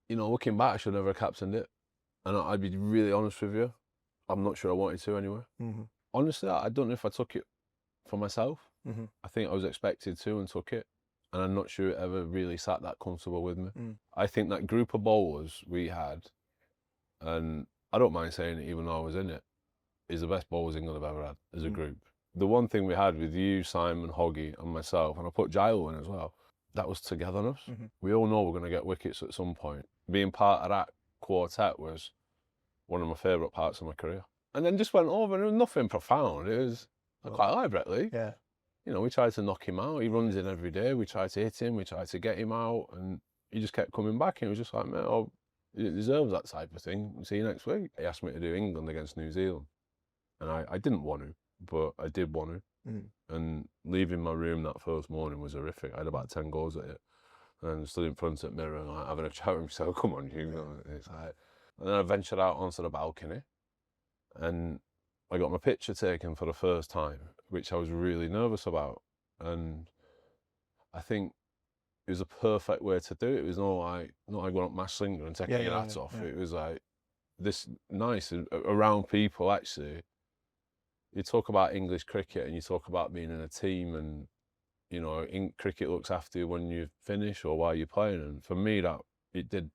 you know, looking back, I should never have captained it. And I'd be really honest with you. I'm not sure I wanted to anyway. Honestly, I don't know if I took it for myself. I think I was expected to and took it. And I'm not sure it ever really sat that comfortable with me. I think that group of bowlers we had, and I don't mind saying it even though I was in it, is the best bowlers England have ever had as a group. The one thing we had with you, Simon, Hoggy and myself, and I put Gilo in as well, that was togetherness. We all know we're going to get wickets at some point. Being part of that quartet was one of my favourite parts of my career. And then just went over, and it was nothing profound. It was, I quite like Brett Lee. Yeah. You know, we tried to knock him out. He runs in every day. We tried to hit him. We tried to get him out. And he just kept coming back. And it was just like, mate, oh, he deserves that type of thing. See you next week. He asked me to do England against New Zealand. And I didn't want to, but I did want to. And leaving my room that first morning was horrific. I had about 10 goals at it. And stood in front of the mirror and like, having a chat with myself, come on, you know. It's like, and then I ventured out onto the balcony. And I got my picture taken for the first time, which I was really nervous about. And I think it was a perfect way to do it. It was not like going up my slinger and taking your hat off. It was like this nice, around people actually. You talk about English cricket and you talk about being in a team, and, you know, cricket looks after you when you finish or while you're playing. And for me, that it did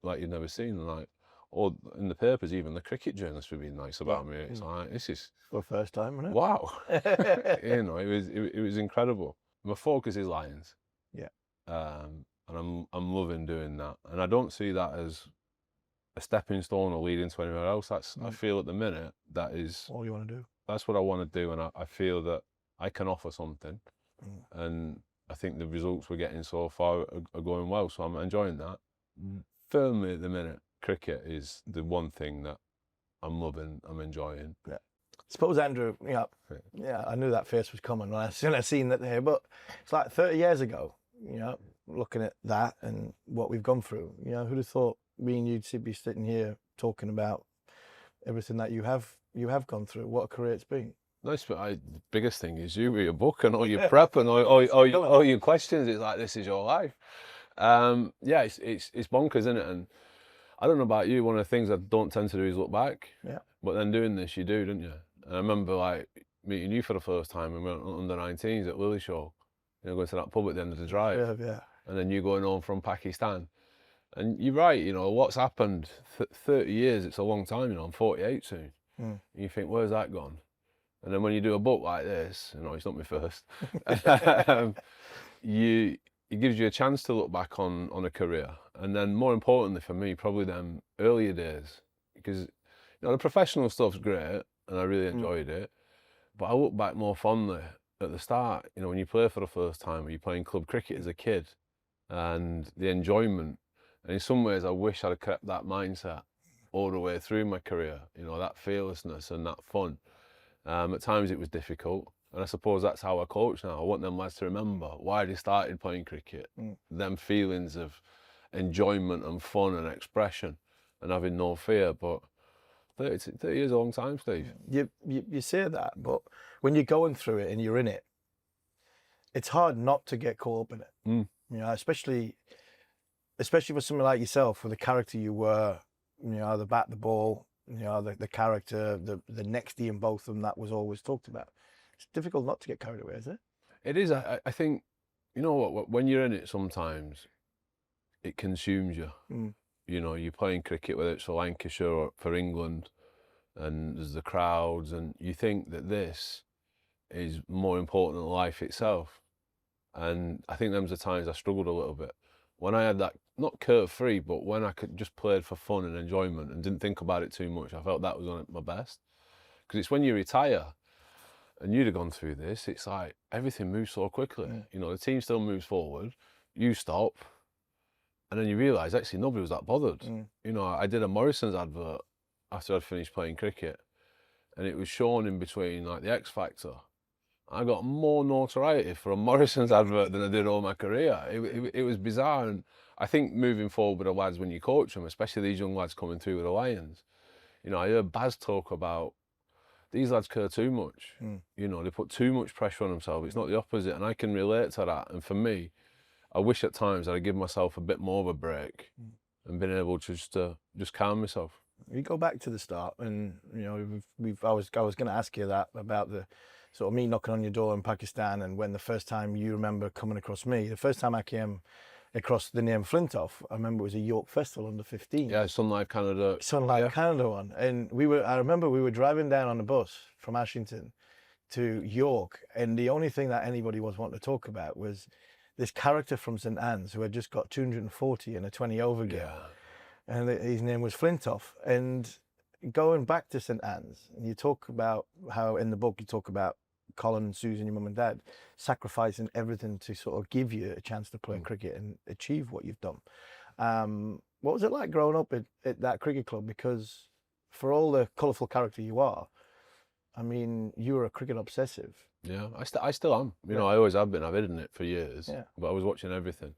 like you'd never seen. Like, or in the papers, even the cricket journalists were being nice about me. It's like, this is for the first time, wasn't it? Wow. You know, it was incredible. My focus is Lions. Yeah. And I'm loving doing that. And I don't see that as a stepping stone or leading to anywhere else. That's I feel at the minute that is all you want to do. That's what I want to do, and I feel that I can offer something. And I think the results we're getting so far are going well, so I'm enjoying that. Firmly at the minute, cricket is the one thing that I'm loving, I'm enjoying. Yeah. Suppose, Andrew, yeah, I knew that face was coming when I seen that there, but it's like 30 years ago, you know, looking at that and what we've gone through, you know, who'd have thought me and you'd be sitting here talking about everything that you have gone through, what a career it's been. Nice, but the biggest thing is you with your book and all your prep and all your questions. It's like, this is your life. Yeah, it's bonkers, isn't it? And I don't know about you, one of the things I don't tend to do is look back. Yeah. But then doing this, you do, don't you? And I remember like meeting you for the first time when we went under 19s at Lily Show. You know, going to that pub at the end of the drive. Yeah. And then you going home from Pakistan. And you're right, you know, what's happened, 30 years, it's a long time, you know, I'm 48 soon. And you think, where's that gone? And then when you do a book like this, you know, it's not my first, it gives you a chance to look back on a career. And then more importantly for me, probably them earlier days, because, you know, the professional stuff's great and I really enjoyed it, but I look back more fondly at the start, you know, when you play for the first time, or you're playing club cricket as a kid, and the enjoyment. And in some ways, I wish I'd have kept that mindset all the way through my career, you know, that fearlessness and that fun. At times it was difficult, and I suppose that's how I coach now. I want them lads to remember why they started playing cricket, them feelings of enjoyment and fun and expression and having no fear. But 30 years is a long time, Steve. You say that, but when you're going through it and you're in it, it's hard not to get caught up in it. You know, especially for somebody like yourself, with the character you were, you know, the bat, the ball, you know, the character, the next in both of them, that was always talked about. It's difficult not to get carried away, is it? It is. I think, you know what, when you're in it sometimes, it consumes you. You know, you're playing cricket, whether it's for Lancashire or for England, and there's the crowds, and you think that this is more important than life itself. And I think them's the times I struggled a little bit. When I had that, not curve free, but when I could just play for fun and enjoyment and didn't think about it too much, I felt that was on my best. Because it's when you retire, and you'd have gone through this, it's like everything moves so quickly. You know, the team still moves forward, you stop, and then you realise actually nobody was that bothered. You know, I did a Morrison's advert after I'd finished playing cricket, and it was shown in between like the X Factor. I got more notoriety for a Morrison's advert than I did all my career. It was bizarre, and I think moving forward with the lads, when you coach them, especially these young lads coming through with the Lions, you know, I heard Baz talk about these lads care too much. You know, they put too much pressure on themselves. It's not the opposite, and I can relate to that. And for me, I wish at times I'd give myself a bit more of a break being able to just calm myself. You go back to the start, and you know, I was going to ask you that about the sort of me knocking on your door in Pakistan, and when the first time you remember coming across me. The first time I came across the name Flintoff, I remember it was a York Festival under 15. Yeah, Sun Life Canada. Sun Life Canada one, and I remember we were driving down on the bus from Ashington to York, and the only thing that anybody was wanting to talk about was this character from St Anne's who had just got 240 in a 20 over game. Yeah. And his name was Flintoff. And going back to St Anne's, and you talk about how in the book you talk about Colin and Susan, your mum and dad, sacrificing everything to sort of give you a chance to play cricket and achieve what you've done. What was it like growing up at that cricket club? Because for all the colourful character you are, I mean, you were a cricket obsessive. Yeah, I still am. You know, I always have been. I've hidden it for years, but I was watching everything.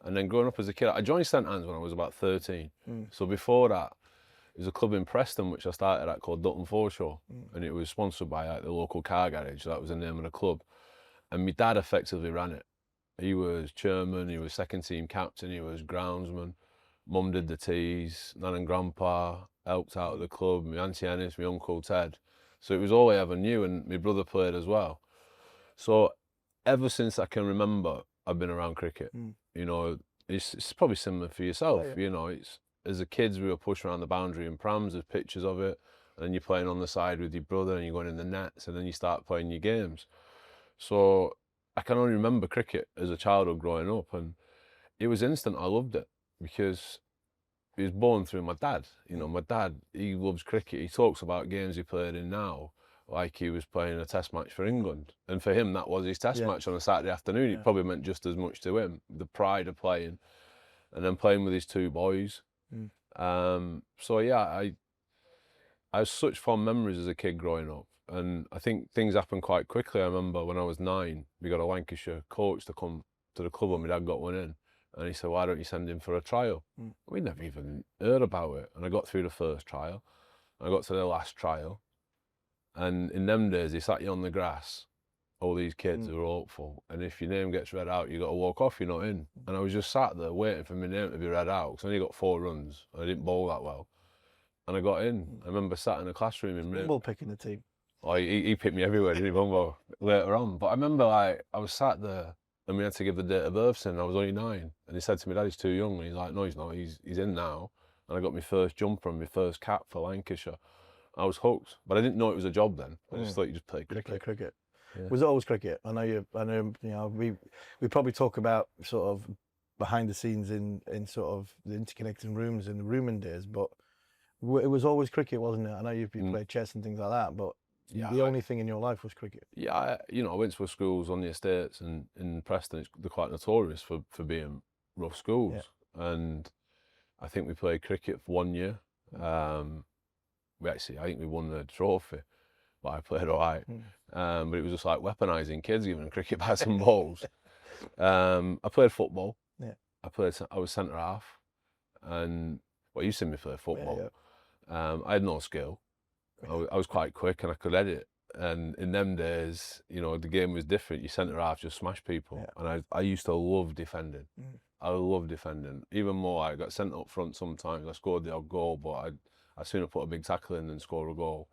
And then growing up as a kid, I joined St Anne's when I was about 13. So before that, there's a club in Preston which I started at called Dutton Foreshore, and it was sponsored by like, the local car garage. That was the name of the club, and my dad effectively ran it. He was chairman, he was second team captain, he was groundsman. Mum did the teas, Nan and Grandpa helped out at the club. My auntie Ennis, my uncle Ted. So it was all I ever knew, and my brother played as well. So ever since I can remember, I've been around cricket. You know, it's probably similar for yourself. You know, it's as a kids we were pushed around the boundary in prams. There's pictures of it, and then you're playing on the side with your brother, and you're going in the nets, and then you start playing your games. So I can only remember cricket as a childhood growing up, and it was instant. I loved it because it was born through my dad. You know, my dad, he loves cricket. He talks about games he played in now like he was playing a test match for England. And for him, that was his test match on a Saturday afternoon. It probably meant just as much to him, the pride of playing, and then playing with his two boys. So yeah, I have such fond memories as a kid growing up. And I think things happened quite quickly. I remember when I was 9, we got a Lancashire coach to come to the club and my dad got one in. And he said, why don't you send him for a trial? We never even heard about it. And I got through the first trial. I got to the last trial. And in them days, they sat you on the grass, all these kids who were hopeful. And if your name gets read out, you got to walk off, you're not in. And I was just sat there waiting for my name to be read out, because I only got 4 runs. I didn't bowl that well. And I got in. I remember sat in a classroom in Bumble picking the team. Oh, he picked me everywhere, didn't he, Bumble, later on. But I remember I was sat there and we had to give the date of birth in. I was only 9. And he said to me, Dad, he's too young. And he's like, no, he's not. He's in now. And I got my first jumper and my first cap for Lancashire. I was hooked, but I didn't know it was a job then. I just thought you just played cricket. Play cricket. Yeah. Was it always cricket? I know you know, we probably talk about sort of behind the scenes in sort of the interconnecting rooms in the rooming days, but it was always cricket, wasn't it? I know you played chess and things like that, but the only thing in your life was cricket. Yeah, you know, I went to schools on the estates, and in Preston, they're quite notorious for being rough schools. And I think we played cricket for 1 year. I think we won the trophy, but I played all right. But it was just like weaponising kids, giving them cricket bats and balls. I played football. I was centre half, and well, you seen me play football. I had no skill. I was quite quick and I could edit. And in them days, you know, the game was different. Your centre half just smashed people. And I used to love defending. I love defending. Even more, I got sent up front sometimes. I scored the odd goal, but I'd sooner put a big tackle in than score a goal.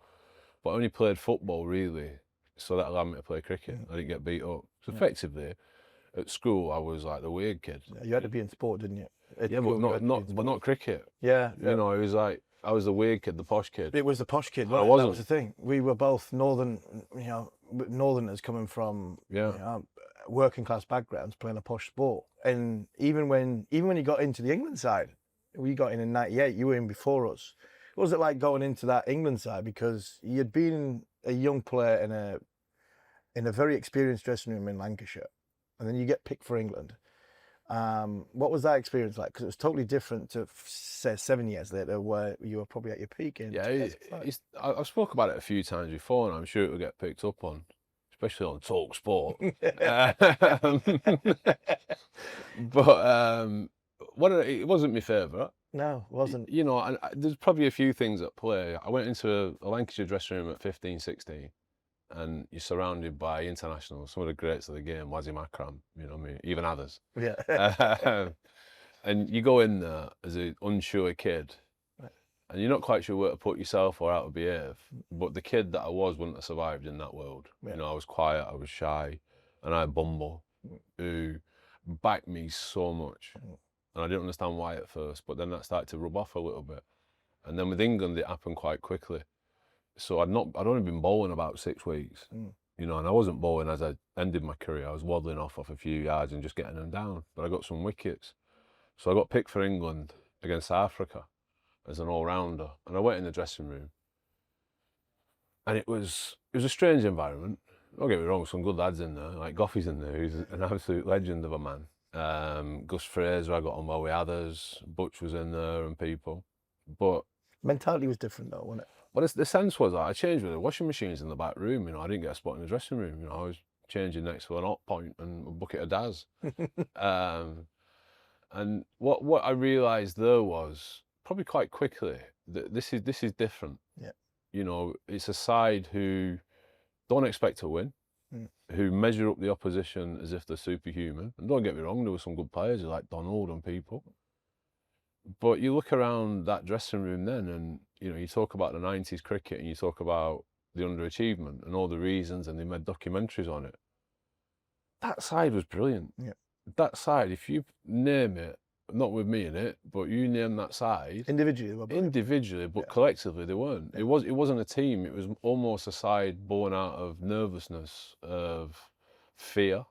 But I only played football, really, so that allowed me to play cricket. I didn't get beat up. So effectively, at school, I was like the weird kid. You had to be in sport, didn't you? But not cricket. You know, it was like, I was the weird kid, the posh kid. It was the posh kid. I wasn't. That was the thing. We were both northerners coming from working class backgrounds, playing a posh sport. And even when you got into the England side, we got in '98. You were in before us. What was it like going into that England side? Because you'd been a young player in a very experienced dressing room in Lancashire, and then you get picked for England. What was that experience like? Because it was totally different to, say, 7 years later, where you were probably at your peak. I've spoke about it a few times before, and I'm sure it will get picked up on, especially on talkSPORT. But it wasn't my favourite. No, it wasn't. You know, and there's probably a few things at play. I went into a Lancashire dressing room at 15, 16. And you're surrounded by internationals, some of the greats of the game, Wasim Akram, you know what I mean, even others. And you go in there as an unsure kid, and you're not quite sure where to put yourself or how to behave. But the kid that I was wouldn't have survived in that world. You know, I was quiet, I was shy, and I had Bumble, who backed me so much. And I didn't understand why at first, but then that started to rub off a little bit. And then with England, it happened quite quickly. So I'd only been bowling about 6 weeks, you know, and I wasn't bowling as I ended my career. I was waddling off a few yards and just getting them down. But I got some wickets. So I got picked for England against South Africa as an all-rounder, and I went in the dressing room, and it was a strange environment. Don't get me wrong, some good lads in there, like Goffey's in there, who's an absolute legend of a man. Gus Fraser, I got on well with others. Butch was in there and people, but mentality was different though, wasn't it? Well, the sense was that I changed with the washing machines in the back room. You know, I didn't get a spot in the dressing room. You know, I was changing next to an hot point and a bucket of Daz. And what I realised there was probably quite quickly that this is different. Yeah. You know, it's a side who don't expect to win, who measure up the opposition as if they're superhuman. And don't get me wrong, there were some good players like Donald and people. But you look around that dressing room then, and you know, you talk about the 90s cricket and you talk about the underachievement and all the reasons, and they made documentaries on it. That side was brilliant. Yeah. That side, if you name it, not with me in it, but you name that side individually, but collectively they weren't. It wasn't a team. It was almost a side born out of nervousness, of fear,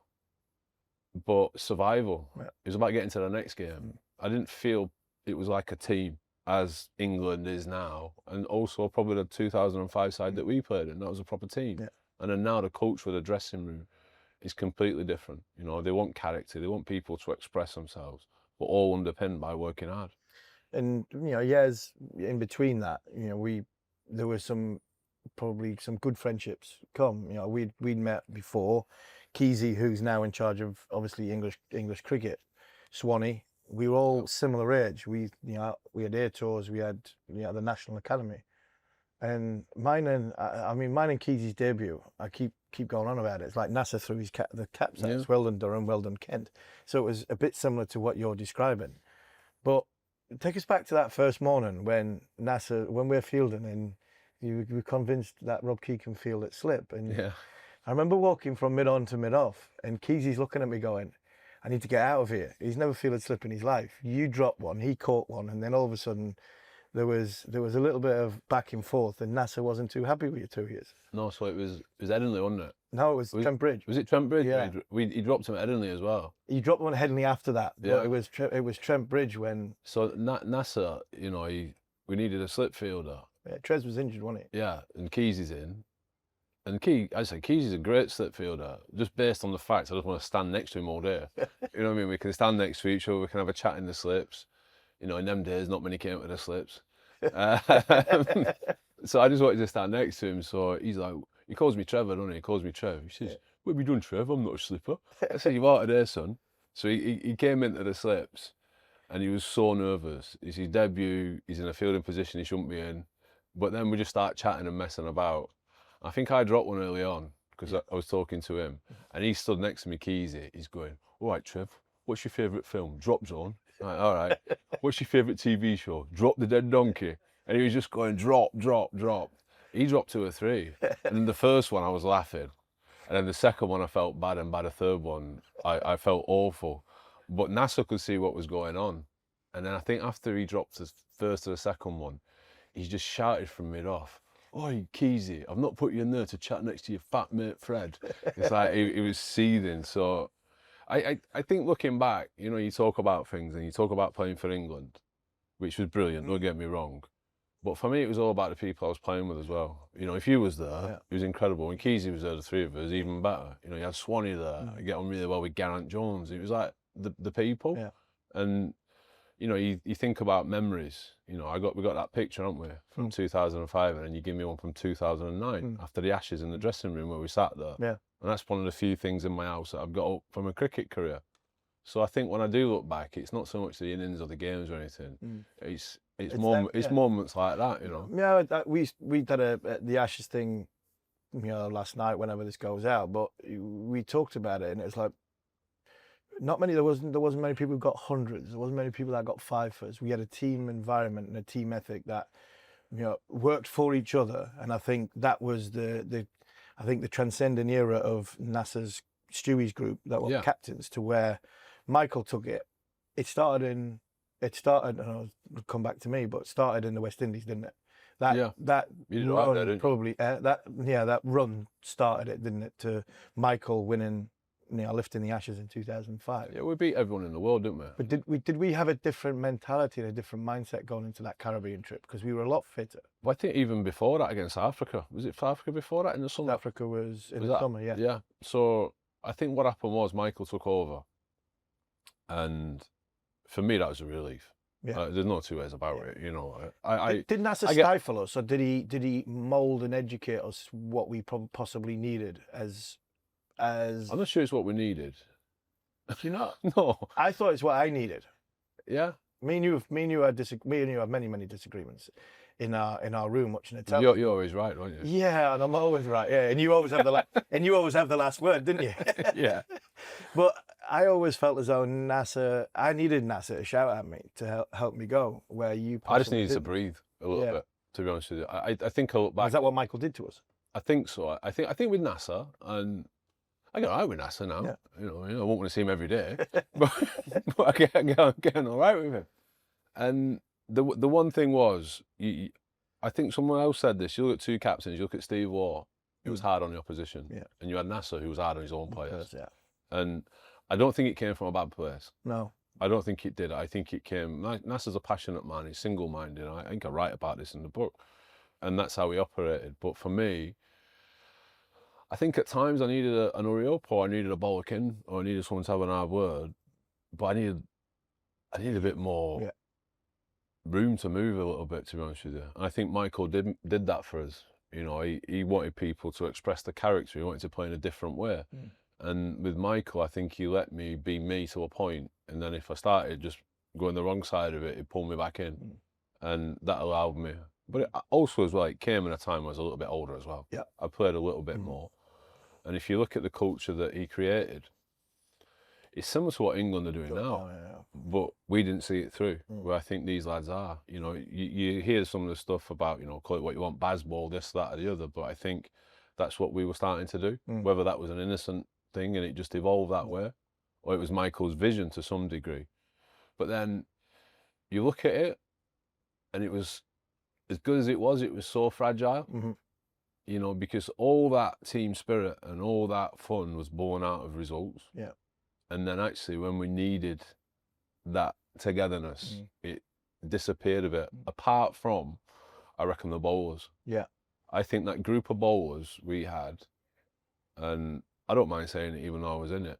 but survival. Yeah. It was about getting to the next game. I didn't feel it was like a team as England is now, and also probably the 2005 side that we played in. That was a proper team. Yeah. And then now the culture of the dressing room is completely different. You know, they want character, they want people to express themselves, but all underpinned by working hard. And you know, years in between that, you know, there was probably some good friendships come. You know, we'd met before. Keezy, who's now in charge of obviously English cricket, Swanee. We were all similar age. We had air tours. We had the National Academy, and mine and Keezy's debut. I keep going on about it. It's like Nasser threw the caps at us. Well done Durham, well done Kent. So it was a bit similar to what you're describing. But take us back to that first morning when we're fielding, and you were convinced that Rob Key can field at slip. And I remember walking from mid-on to mid-off, and Keezy's looking at me going, I need to get out of here. He's never fielded slip in his life. You dropped one, he caught one, and then all of a sudden there was a little bit of back and forth, and Nasser wasn't too happy with you 2 years. No, so it was Headingley, wasn't it? No, it was Trent Bridge. Was it Trent Bridge? Yeah. He dropped him at Headingley as well. He dropped one at Headingley after that. Yeah. But it was Trent Bridge when. So Nasser, you know, we needed a slip fielder. Yeah, Trez was injured, wasn't he? Yeah, and Keys is in. And Keys is a great slip fielder, just based on the fact I just want to stand next to him all day. You know what I mean? We can stand next to each other, we can have a chat in the slips. You know, in them days, not many came with the slips. So I just wanted to stand next to him. So he's like, he calls me Trevor, doesn't he? He calls me Trev. He says, what have you done, Trev? I'm not a slipper. I said, you are today, son. So he came into the slips and he was so nervous. It's his debut, he's in a fielding position he shouldn't be in. But then we just start chatting and messing about. I think I dropped one early on because I was talking to him, and he stood next to me, Keezy. He's going, all right, Trev, what's your favourite film? Drop Zone. Like, all right. What's your favourite TV show? Drop the Dead Donkey. And he was just going, drop, drop, drop. He dropped 2 or 3. And then the first one, I was laughing. And then the second one, I felt bad. And by the third one, I felt awful. But Nasser could see what was going on. And then I think after he dropped the first or the second one, he just shouted from mid-off, oi, Keezy, I've not put you in there to chat next to your fat mate Fred. It's like he was seething. So I think looking back, you know, you talk about things and you talk about playing for England, which was brilliant, don't get me wrong. But for me, it was all about the people I was playing with as well. You know, if you was there, it was incredible. When Keezy was there, the three of us, even better. You know, you had Swanee there, you get on really well with Geraint Jones. It was like the people. Yeah. And, you know, you think about memories. You know, we got that picture, haven't we, from 2005, and then you give me one from 2009 after the Ashes in the dressing room where we sat there. Yeah. And that's one of the few things in my house that I've got up from a cricket career. So I think when I do look back, it's not so much the innings or the games or anything. It's moments like that, you know. Yeah, we did the Ashes thing, you know, last night whenever this goes out, but we talked about it, and it's like not many. There wasn't many people who got hundreds. There wasn't many people that got fifers. We had a team environment and a team ethic that, you know, worked for each other. And I think that was the transcending era of NASA's Stewie's group that were captains, to where Michael took it. It started, and it'll come back to me, but it started in the West Indies, didn't it? That run probably that run started it, didn't it? To Michael winning, you know, lifting the Ashes in 2005. Yeah, we beat everyone in the world, didn't we? But did we have a different mentality and a different mindset going into that Caribbean trip? Because we were a lot fitter. Well, I think even before that against Africa, was it South Africa before that in the summer? South Africa was in the summer, yeah. Yeah. So I think what happened was Michael took over, and for me that was a relief. Yeah. There's no two ways about it, you know. Did NASA stifle us, or did he mould and educate us what we possibly needed as? I'm not sure it's what we needed. You know, no. I thought it's what I needed. Yeah. Me and you have many disagreements in our room watching the television. You're always right, aren't you? Yeah, and I'm always right. Yeah, and you always have the last word, didn't you? Yeah. But I always felt as though I needed NASA to shout at me to help me go where you. I just needed to breathe a little bit, to be honest with you. I think I look back. Is that what Michael did to us? I think so. I think with NASA, and I get all right with NASA now. Yeah. You know, I won't want to see him every day, but I get all right with him. And the one thing was, I think someone else said this. You look at two captains. You look at Steve Waugh. He was hard on the opposition, and you had NASA, who was hard on his own players. Yeah. And I don't think it came from a bad place. No. I don't think it did. I think it came. NASA's a passionate man. He's single-minded. I think I write about this in the book, and that's how he operated. But for me, I think at times I needed an hurry up, or I needed a bollocking, or I needed someone to have an hard word. But I needed a bit more room to move a little bit, to be honest with you. And I think Michael did that for us. You know, he wanted people to express the character. He wanted to play in a different way. Mm. And with Michael, I think he let me be me to a point. And then if I started just going the wrong side of it, he'd pull me back in. Mm. And that allowed me. But it also as well, it came in a time when I was a little bit older as well. Yeah. I played a little bit more. And if you look at the culture that he created, it's similar to what England are doing now. But we didn't see it through, where I think these lads are. You know, you hear some of the stuff about, you know, call it what you want, baseball, this, that, or the other. But I think that's what we were starting to do. Whether that was an innocent thing and it just evolved that way, or it was Michael's vision to some degree. But then you look at it, and it was, as good as it was so fragile. Mm-hmm. You know, because all that team spirit and all that fun was born out of results. Yeah. And then actually when we needed that togetherness, it disappeared a bit. Apart from, I reckon, the bowlers. Yeah. I think that group of bowlers we had, and I don't mind saying it even though I was in it,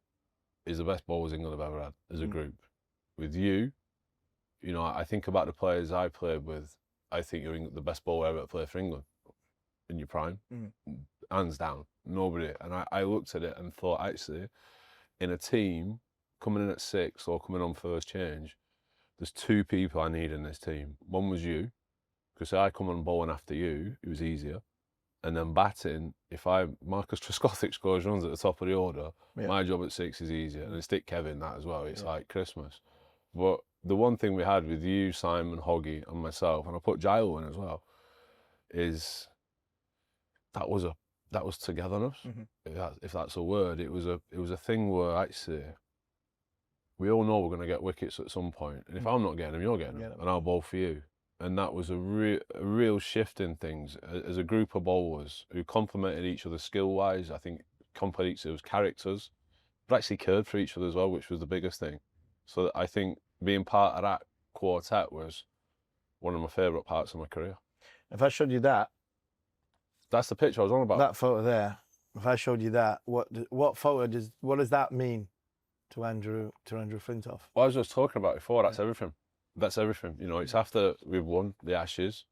is the best bowlers England have ever had as a group. With you, you know, I think about the players I played with, I think you're the best bowler ever to play for England. In your prime, hands down, nobody. And I looked at it and thought, actually, in a team coming in at 6 or coming on first change, there's 2 people I need in this team. One was you, because I come on bowling after you, it was easier. And then batting, if Marcus Trescothick scores runs at the top of the order, my job at 6 is easier. And stick Kevin that as well. It's like Christmas. But the one thing we had with you, Simon, Hoggy, and myself, and I put Gilo in as well, is that was togetherness, if that's a word. It was a thing where actually we all know we're going to get wickets at some point, and if I'm not getting them, you're getting them, and I'll bowl for you. And that was a real shift in things as a group of bowlers who complemented each other skill-wise. I think complemented each other's characters, but actually cared for each other as well, which was the biggest thing. So I think being part of that quartet was one of my favourite parts of my career. If I showed you that. That's the picture I was on about. That photo there. If I showed you that, what does that mean to Andrew Flintoff? Well, I was just talking about before. That's everything. That's everything. You know, it's after we've won the Ashes,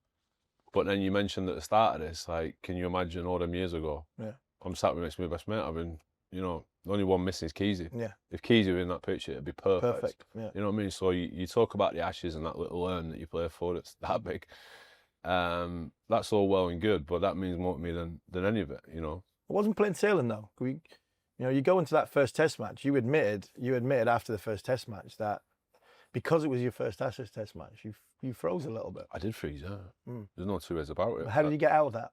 but then you mentioned at the start of this, like, can you imagine all them years ago? Yeah. I'm sat with my best mate. I've been, you know, the only one missing is Keezy. Yeah. If Keezy were in that picture, it'd be perfect. Perfect. Yeah. You know what I mean? So you talk about the Ashes and that little urn that you play for that's that big. That's all well and good, but that means more to me than any of it, you know. It wasn't plain sailing though. You know, you go into that first Test match. You admitted after the first Test match that because it was your first Ashes Test match, you froze a little bit. I did freeze, yeah. There's no two ways about it. How did you get out of that?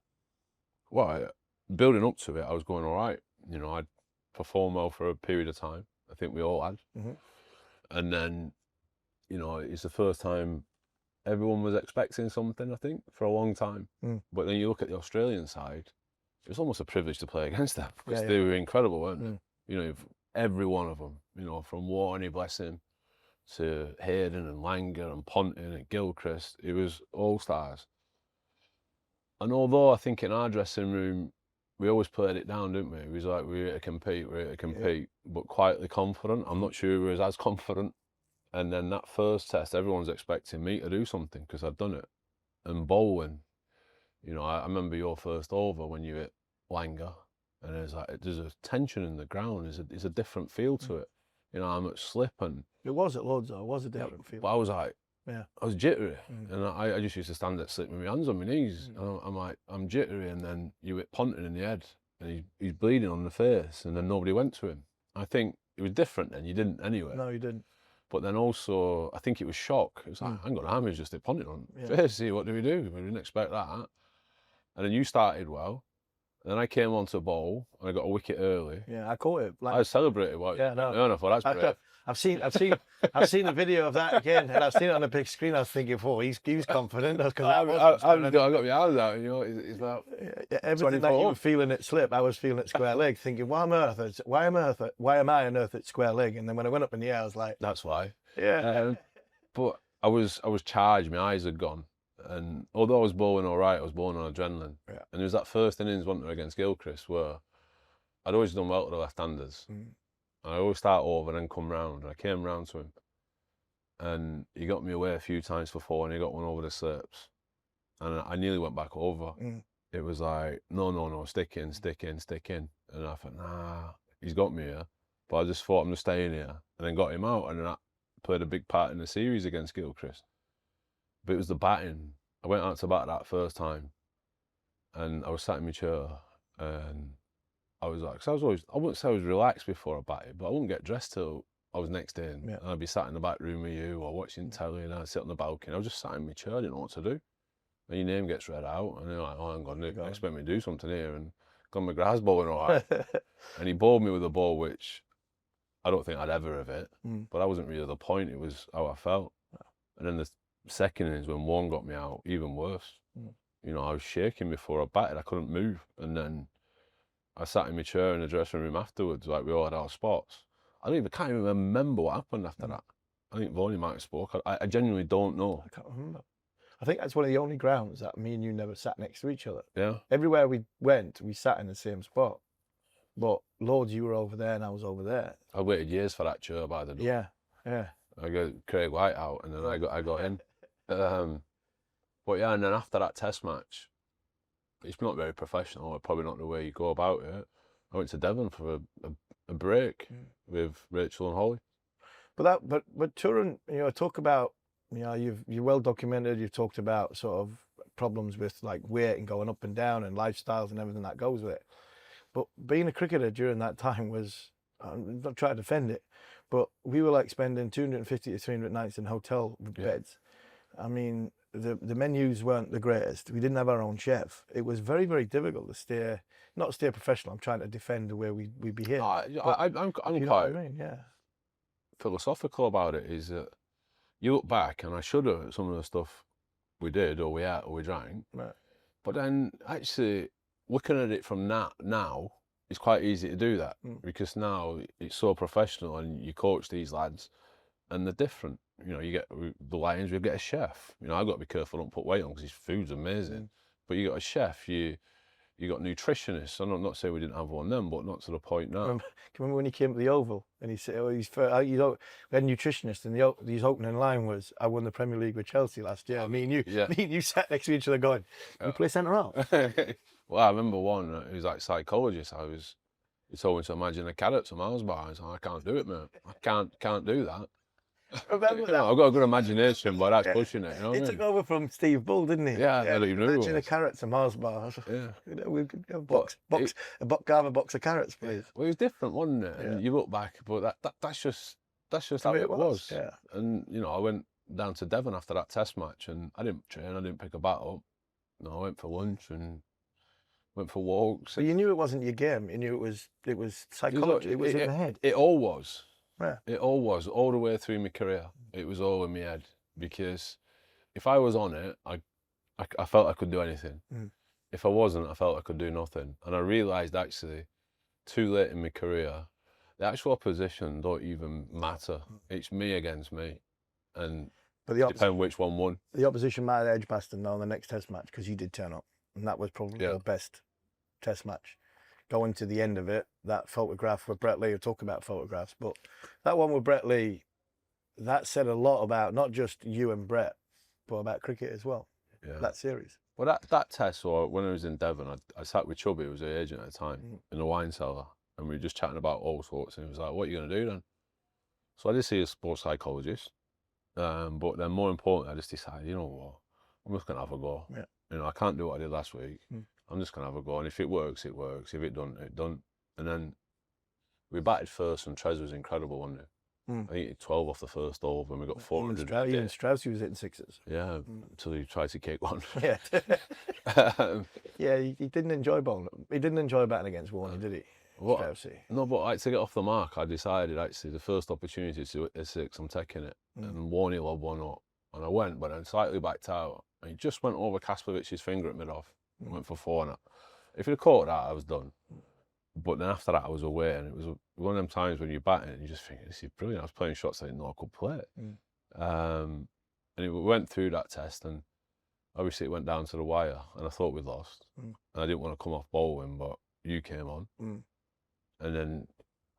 Well, building up to it, I was going all right. You know, I'd performed well for a period of time. I think we all had. And then, you know, it's the first time everyone was expecting something, I think, for a long time. But then you look at the Australian side, it was almost a privilege to play against them because they were incredible, weren't they? You know, every one of them, you know, from Warney, bless him, to Hayden and Langer and Ponting and Gilchrist, it was all stars. And although I think in our dressing room, we always played it down, didn't we? It was like, we're here to compete, but quietly confident. I'm not sure we was as confident. And then that first test, everyone's expecting me to do something because I'd done it. And bowling, you know, I remember your first over when you hit Langer, and there's a tension in the ground. There's a different feel to it. You know, I'm at slip, and it was at Lords though. It was a different feel. But I was like, I was jittery, and I just used to stand at slip with my hands on my knees. And I'm like, I'm jittery, and then you hit Ponting in the head, and he's bleeding on the face, and then nobody went to him. I think it was different then. You didn't anyway. No, you didn't. But then also, I think it was shock. It was like, hang on, Hammer's just hit Ponting on face. See, what do? We didn't expect that. And then you started well. And then I came on to bowl, and I got a wicket early. Yeah, I caught it. I celebrated. I thought that's great. I've seen a video of that again, and I've seen it on a big screen. I was thinking, he was confident. I got my arms out, you know. It's like everything that you were feeling at slip, I was feeling at square leg, thinking, why am I on earth at square leg? And then when I went up in the air, I was like, that's why. Yeah. But I was charged. My eyes had gone, and although I was bowling all right, I was bowling on adrenaline. Yeah. And there was that first innings, wasn't there, against Gilchrist, where I'd always done well to the left-handers. I always start over and then come round. And I came round to him, and he got me away a few times for 4, and he got one over the slips, and I nearly went back over. It was like, no, stick in. And I thought, nah, he's got me here. But I just thought, I'm just staying here, and then got him out, and then that played a big part in the series against Gilchrist. But it was the batting. I went out to bat that first time, and I was sat in my chair, and I was like, cause I wouldn't say I was relaxed before I batted, but I wouldn't get dressed till I was next in. Yeah. And I'd be sat in the back room with you or watching telly, and I'd sit on the balcony. I was just sat in my chair, I didn't know what to do. And your name gets read out, and you're like, oh, hang on, Nick, expect me to do something here. And got McGrath's bowling all right. And he bowled me with a ball which I don't think I'd ever have hit, but that wasn't really the point. It was how I felt. And then the second innings, when one got me out, even worse. You know, I was shaking before I batted. I couldn't move. And then I sat in my chair in the dressing room afterwards, like we all had our spots. Can't even remember what happened after that. I think Vonnie might have spoke. I genuinely don't know. I can't remember. I think that's one of the only grounds that me and you never sat next to each other. Yeah. Everywhere we went, we sat in the same spot. But Lords, you were over there and I was over there. I waited years for that chair by the door. Yeah. I got Craig White out, and then I got in. But yeah, and then after that test match, it's not very professional, or probably not the way you go about it. I went to Devon for a break with Rachel and Holly. But Turin, you know, talk about, you know, you're well documented. You've talked about sort of problems with like weight and going up and down and lifestyles and everything that goes with it. But being a cricketer during that time was, I'm not trying to defend it, but we were like spending 250 to 300 nights in hotel beds. I mean, the menus weren't the greatest. We didn't have our own chef. It was very, very difficult to not stay professional. I'm trying to defend the way we behave. I'm quite philosophical about it. Is that you look back, and I shudder at some of the stuff we did, or we ate, or we drank. Right. But then actually looking at it from now, it's quite easy to do that because now it's so professional, and you coach these lads, and they're different. You know, you get the Lions, we get a chef. You know, I've got to be careful, don't put weight on because his food's amazing. But you got a chef, you got nutritionists. I'm not saying we didn't have one then, but not to the point now. Remember when he came to the Oval and he said, we had a nutritionist, and his opening line was, "I won the Premier League with Chelsea last year." Me and you sat next to each other going, "You play centre half." Well, I remember one who was like psychologist. He told me to imagine a carrot to Mars bar. I was like, I can't do it, man. I can't do that. Remember that? I've got a good imagination, but that's pushing it. You know what He I took mean? over from Steve Bull, didn't he? Yeah, I don't even know who it Imagine a was. carrot to Mars bar. Yeah. You know, we could have But have a box of carrots, please. Well, it was different, wasn't it? Yeah. And you look back, but that's just how way it was. Yeah. And you know, I went down to Devon after that Test match, and I didn't train. I didn't pick a bat up. No, I went for lunch and went for walks. But you knew it wasn't your game. You knew it was psychology. It was in the head. It all was. Yeah. It all was all the way through my career. It was all in my head, because if I was on it, I felt I could do anything. If I wasn't, I felt I could do nothing. And I realised actually, too late in my career, the actual opposition don't even matter. It's me against me, and depends which one won. The opposition might have edged past them though in the next Test match, because you did turn up, and that was probably your best Test match. Going to the end of it, that photograph with Brett Lee, we'll talk about photographs, but that one with Brett Lee, that said a lot about not just you and Brett, but about cricket as well. Yeah. That series. Well, that Test, or when I was in Devon, I sat with Chubby, who was the agent at the time, in the wine cellar, and we were just chatting about all sorts, and he was like, "What are you going to do then?" So I did see a sports psychologist, but then more importantly, I just decided, you know what, I'm just going to have a go. Yeah. You know, I can't do what I did last week. I'm just going to have a go, and if it works, it works. If it don't, it don't. And then we batted first, and Trez was incredible, wasn't it? I think he 12 off the first over, and we got 400. Even Strauss, he was hitting sixes. Yeah, until he tried to kick one. Yeah. Yeah, he didn't enjoy bowling. He didn't enjoy batting against Warney, did he? No, but like, to get off the mark, I decided actually the first opportunity to hit a six, I'm taking it. And Warney lobbed one up, and I went, but then slightly backed out, and he just went over Kaspavich's finger at mid-off. Went for 4 now. If he'd have caught that, I was done. But then after that, I was away, and it was one of them times when you're batting and you just think, this is brilliant. I was playing shots I didn't know I could play it. And we went through that Test, and obviously it went down to the wire, and I thought we'd lost. And I didn't want to come off bowling, but you came on. And then,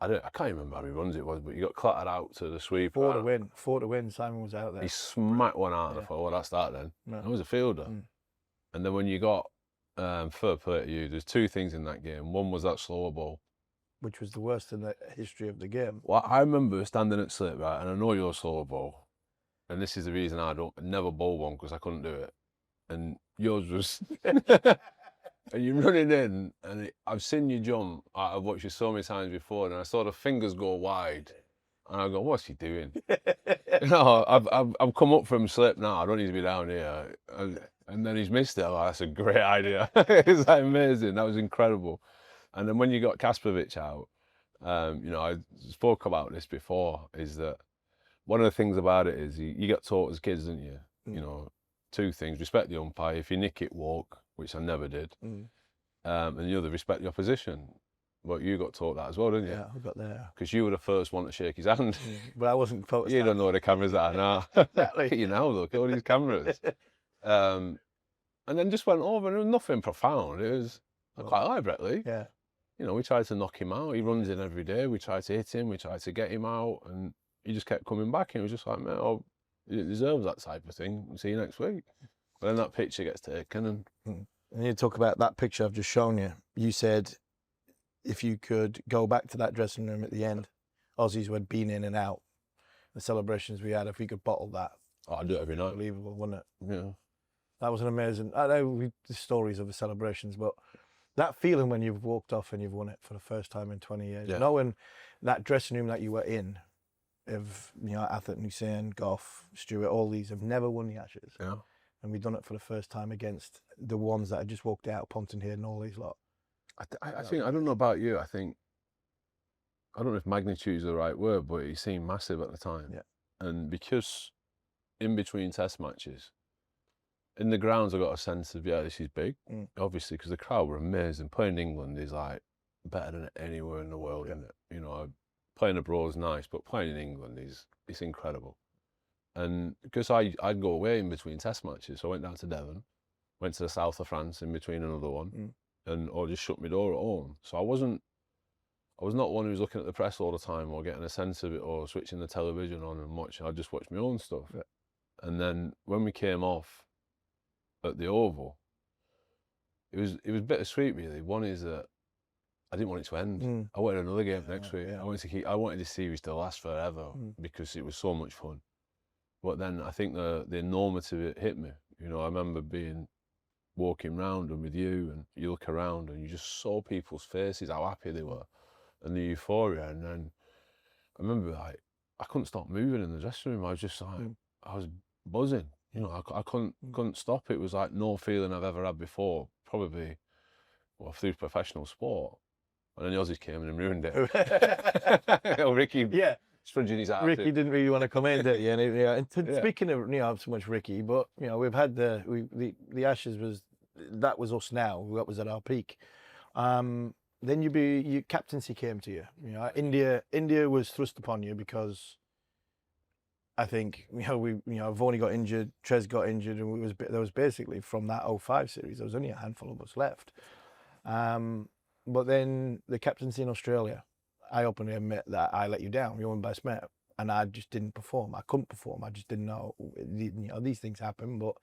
I can't even remember how many runs it was, but you got clattered out to the sweeper. 4 to win, Simon was out there. He smacked one out, and I thought, well, that's that then. No. I was a fielder. And then when you got fair play to you, there's 2 things in that game. One was that slower ball, which was the worst in the history of the game. Well, I remember standing at slip, right, and I know you're a slower ball, and this is the reason I never bowl one, because I couldn't do it. And yours was, and you're running in, and I've seen you jump. I've watched you so many times before, and I saw the fingers go wide, and I go, "What's he doing?" You know, I've come up from slip now. I don't need to be down here. And then he's missed it. Oh, that's a great idea. It's like amazing. That was incredible. And then when you got Kaspavic out, you know, I spoke about this before, is that one of the things about it is you get taught as kids, didn't you? You know, 2 things: respect the umpire. If you nick it, walk, which I never did. And the other, respect the opposition. But you got taught that as well, didn't you? Yeah, I got there. Because you were the first one to shake his hand. But I wasn't focused. You don't know where the cameras are now. Exactly. Look at you now, look at all these cameras. And then just went over, and it was nothing profound. It was, I quite like Brett Lee. Yeah. You know, we tried to knock him out. He runs in every day. We tried to hit him. We tried to get him out, and he just kept coming back. And it was just like, man, oh, he deserves that type of thing. We'll see you next week. But then that picture gets taken, and you talk about that picture I've just shown you. You said if you could go back to that dressing room at the end, Aussies had been in and out, the celebrations we had, if we could bottle that. Oh, I'd do it every night. Unbelievable, wasn't it? Yeah. That was an amazing, I know the stories of the celebrations, but that feeling when you've walked off and you've won it for the first time in 20 years, knowing that dressing room that you were in, of, you know, Atherton, Hussain, Gough, Stewart, all these have never won the Ashes. Yeah. And we've done it for the first time against the ones that had just walked out, Ponton here and all these lot. I think, I don't know about you, I don't know if magnitude is the right word, but it seemed massive at the time. Yeah. And because in between Test matches, in the grounds, I got a sense of, yeah, this is big, obviously, because the crowd were amazing. Playing in England is like better than anywhere in the world, isn't it? You know, playing abroad is nice, but playing in England it's incredible. And because I'd go away in between Test matches, so I went down to Devon, went to the south of France in between another one, or just shut my door at home. So I was not one who was looking at the press all the time or getting a sense of it or switching the television on and watching. I just watched my own stuff. Yeah. And then when we came off at the Oval, it was bittersweet really. One is that I didn't want it to end. I wanted another game next week. Yeah. I wanted this series to last forever because it was so much fun. But then I think the enormity of it hit me. You know, I remember walking round and with you, and you look around and you just saw people's faces, how happy they were, and the euphoria. And then I remember, like, I couldn't stop moving in the dressing room. I was just like, I was buzzing. You know, I couldn't stop. It was like no feeling I've ever had before, probably, well, through professional sport. And then the Aussies came in and ruined it. Ricky, sponging his Ricky didn't really want to come in, did he? And speaking of, you know, so much Ricky, but you know, we've had the Ashes that was us now. That was at our peak. Then your captaincy came to you. You know, India was thrust upon you because I think, you know, Vaughn got injured, Trez got injured, and there was basically from that 05 series, there was only a handful of us left. But then the captaincy in Australia, I openly admit that I let you down. You were my best mate, and I just didn't perform. I couldn't perform. I just didn't know. You know, these things happen. But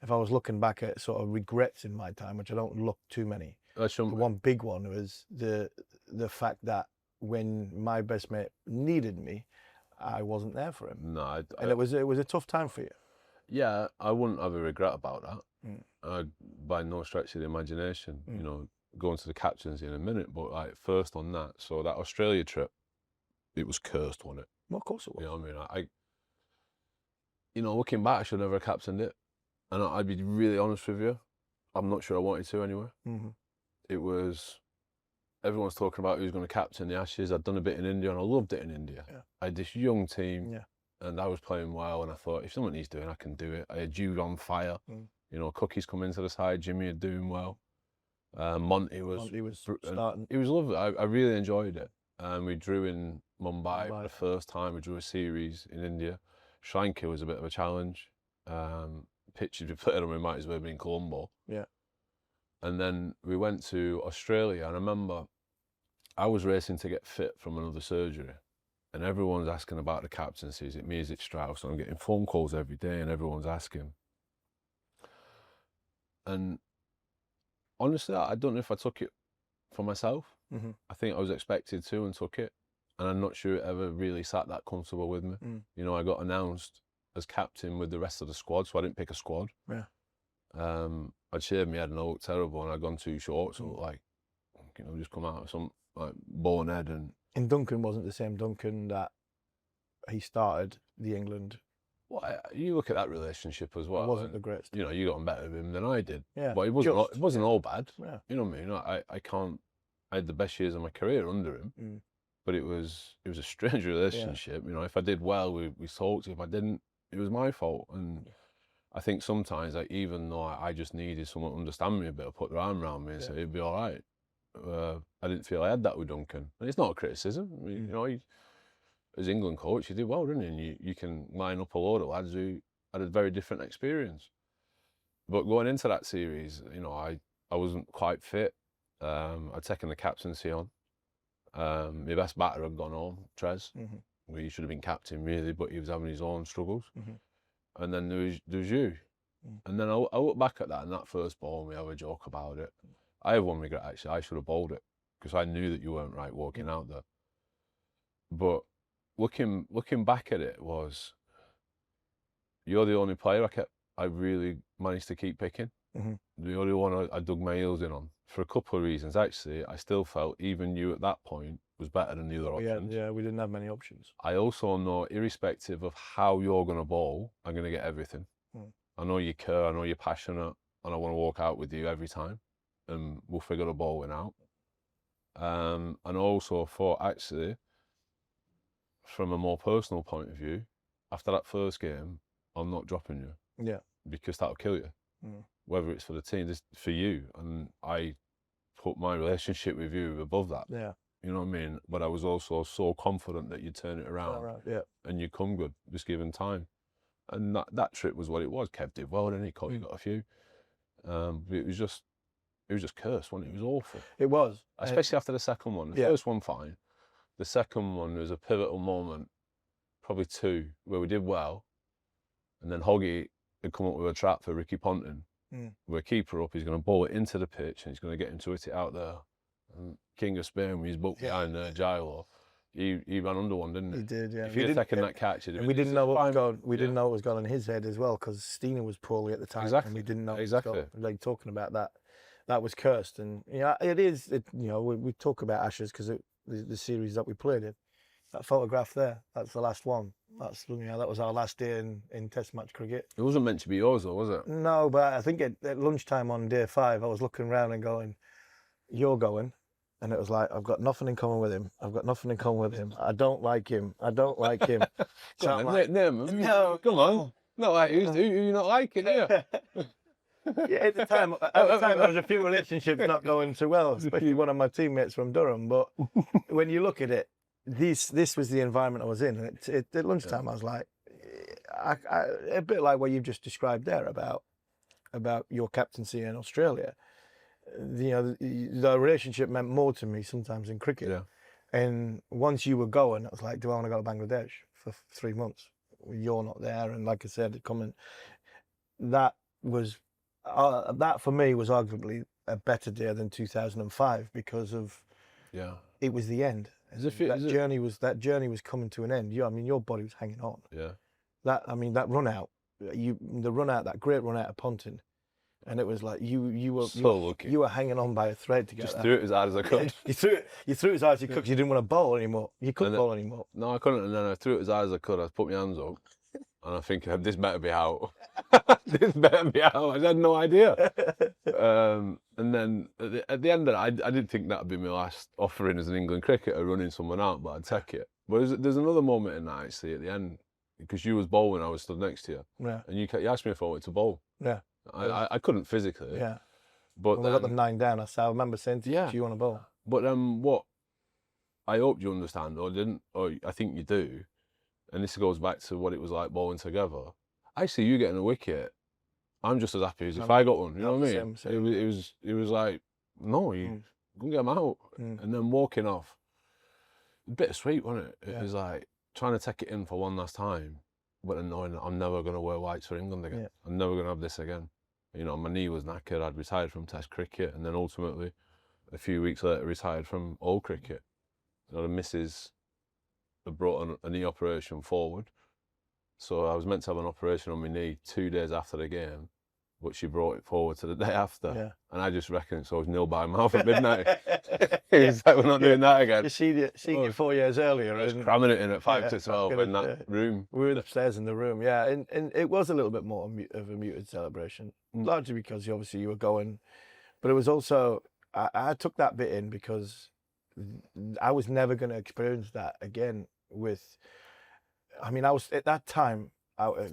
if I was looking back at sort of regrets in my time, which I don't look too many, the one big one was the fact that when my best mate needed me, I wasn't there for him. No, and it was a tough time for you. Yeah, I wouldn't have a regret about that. By no stretch of the imagination. You know, going to the captaincy in a minute, but like first on that. So that Australia trip, it was cursed, wasn't it? Well, of course it was. You know what I mean? You know, looking back, I should never have captained it. And I'd be really honest with you, I'm not sure I wanted to anyway. It was, everyone's talking about who's going to captain the Ashes. I'd done a bit in India and I loved it in India. I had this young team and I was playing well, and I thought, if someone needs doing, I can do it. I had Jude on fire. You know, Cookie's come into the side, Jimmy are doing well. Monty was starting. It was lovely. I really enjoyed it. We drew in Mumbai for the first time. We drew a series in India. Sri Lanka was a bit of a challenge. Pitches we played on, we might as well have been Colombo. Yeah. And then we went to Australia, and I remember I was racing to get fit from another surgery, and everyone's asking about the captaincy. Is it me? Is it Strauss? And I'm getting phone calls every day, and everyone's asking. And honestly, I don't know if I took it for myself. I think I was expected to and took it. And I'm not sure it ever really sat that comfortable with me. You know, I got announced as captain with the rest of the squad, so I didn't pick a squad. I'd shaved my head and I looked terrible, and I'd gone too short, so like, you know, just come out of some like bonehead. And Duncan wasn't the same Duncan that he started the England. Well, you look at that relationship as well. It wasn't the greatest. You know, you got on better with him than I did. Yeah, but it wasn't all bad. You know what I mean? I had the best years of my career under him, but it was a strange relationship. You know, if I did well, we talked. If I didn't, it was my fault. And I think sometimes, like, even though I just needed someone to understand me a bit, or put their arm around me and say it'd be all right, I didn't feel I had that with Duncan. And it's not a criticism. I mean, you know, as England coach, he did well, didn't he? And you can line up a load of lads who had a very different experience. But going into that series, you know, I wasn't quite fit. I'd taken the captaincy on. My best batter had gone home, Trez. He should have been captain, really, but he was having his own struggles. And then there was you. And then I look back at that, and that first ball, and we have a joke about it. I have one regret, actually. I should have bowled it, because I knew that you weren't right walking out there. But looking back at it, you're the only player I really managed to keep picking. The only one I dug my heels in on, for a couple of reasons. Actually, I still felt even you at that point was better than the other options. Yeah, we didn't have many options. I also know, irrespective of how you're going to bowl, I'm going to get everything. I know you care, I know you're passionate, and I want to walk out with you every time, and we'll figure the bowling out. And also thought, actually, from a more personal point of view, after that first game, I'm not dropping you. Yeah. Because that'll kill you. Whether it's for the team, it's for you. And I put my relationship with you above that. Yeah. You know what I mean? But I was also so confident that you'd turn it around. And you'd come good, just given time. And that trip was what it was. Kev did well, didn't he? You got a few. It was just cursed, wasn't it? It was awful. It was. Especially after the second one. The first one, fine. The second one was a pivotal moment, probably two, where we did well. And then Hoggy had come up with a trap for Ricky Ponting. With a keeper up, he's going to bowl it into the pitch and he's going to get him to hit it out there. and King of Spain with his book behind Gilo. He ran under one, didn't he? He did, yeah. If he'd have taken that catch, and we didn't know what was going. We didn't know what was going on in his head as well, because Stina was poorly at the time, and we didn't know exactly. Like talking about that, that was cursed, and it is. We talk about Ashes because the series that we played in, that photograph there, that's the last one. That was our last day in Test match cricket. It wasn't meant to be yours, though, was it? No, but I think at lunchtime on day 5, I was looking around and going, "You're going." And it was like, I've got nothing in common with him. I've got nothing in common with him. I don't like him. I don't like him. So I'm like, no, come on. Not like who you not liking, yeah. Yeah, at the time, there was a few relationships not going so well, especially one of my teammates from Durham. But when you look at it, this was the environment I was in. And at lunchtime, I was like, a bit like what you've just described there about your captaincy in Australia. The relationship meant more to me sometimes in cricket. Yeah. And once you were going, I was like, do I want to go to Bangladesh for 3 months? You're not there. And like I said, that for me was arguably a better day than 2005 because of it was the end. That journey was coming to an end. Your body was hanging on. Yeah. That run out, that great run out of Ponting. And it was like you were hanging on by a thread to get just that. threw it as hard as I could. You threw it as hard as you could because you didn't want to bowl anymore. You couldn't bowl anymore. No, I couldn't. And then I threw it as hard as I could. I put my hands up, and I think this better be out. This better be out. I had no idea. And then at the end of it, I didn't think that'd be my last offering as an England cricketer, running someone out, but I'd take it. But there's another moment in that actually at the end, because you was bowling, I was stood next to you, and you asked me if I wanted to bowl. Yeah. I couldn't physically. Yeah. But when we got them 9 down, I remember saying to you, do you want to bowl? But what I hope you understand, or I think you do, and this goes back to what it was like bowling together. I see you getting a wicket, I'm just as happy as if I got one. You know what I mean? It was like, no, you go and get them out. And then walking off, bittersweet, wasn't it? It was like trying to take it in for one last time, but then knowing that I'm never going to wear whites for England again. I'm never going to have this again. My knee was knackered. I'd retired from Test cricket, and then ultimately, a few weeks later, retired from all cricket. The missus had brought a knee operation forward, so I was meant to have an operation on my knee 2 days after the game, but she brought it forward to the day after, and I just reckon so I was nil by mouth at midnight. It was like, we're not doing that again. You see it 4 years earlier. I was cramming it in at 5 to 12 in that room. We were upstairs in the room, and it was a little bit more of a muted celebration, largely because obviously you were going, but it was also, I took that bit in because I was never going to experience that again I was at that time, I've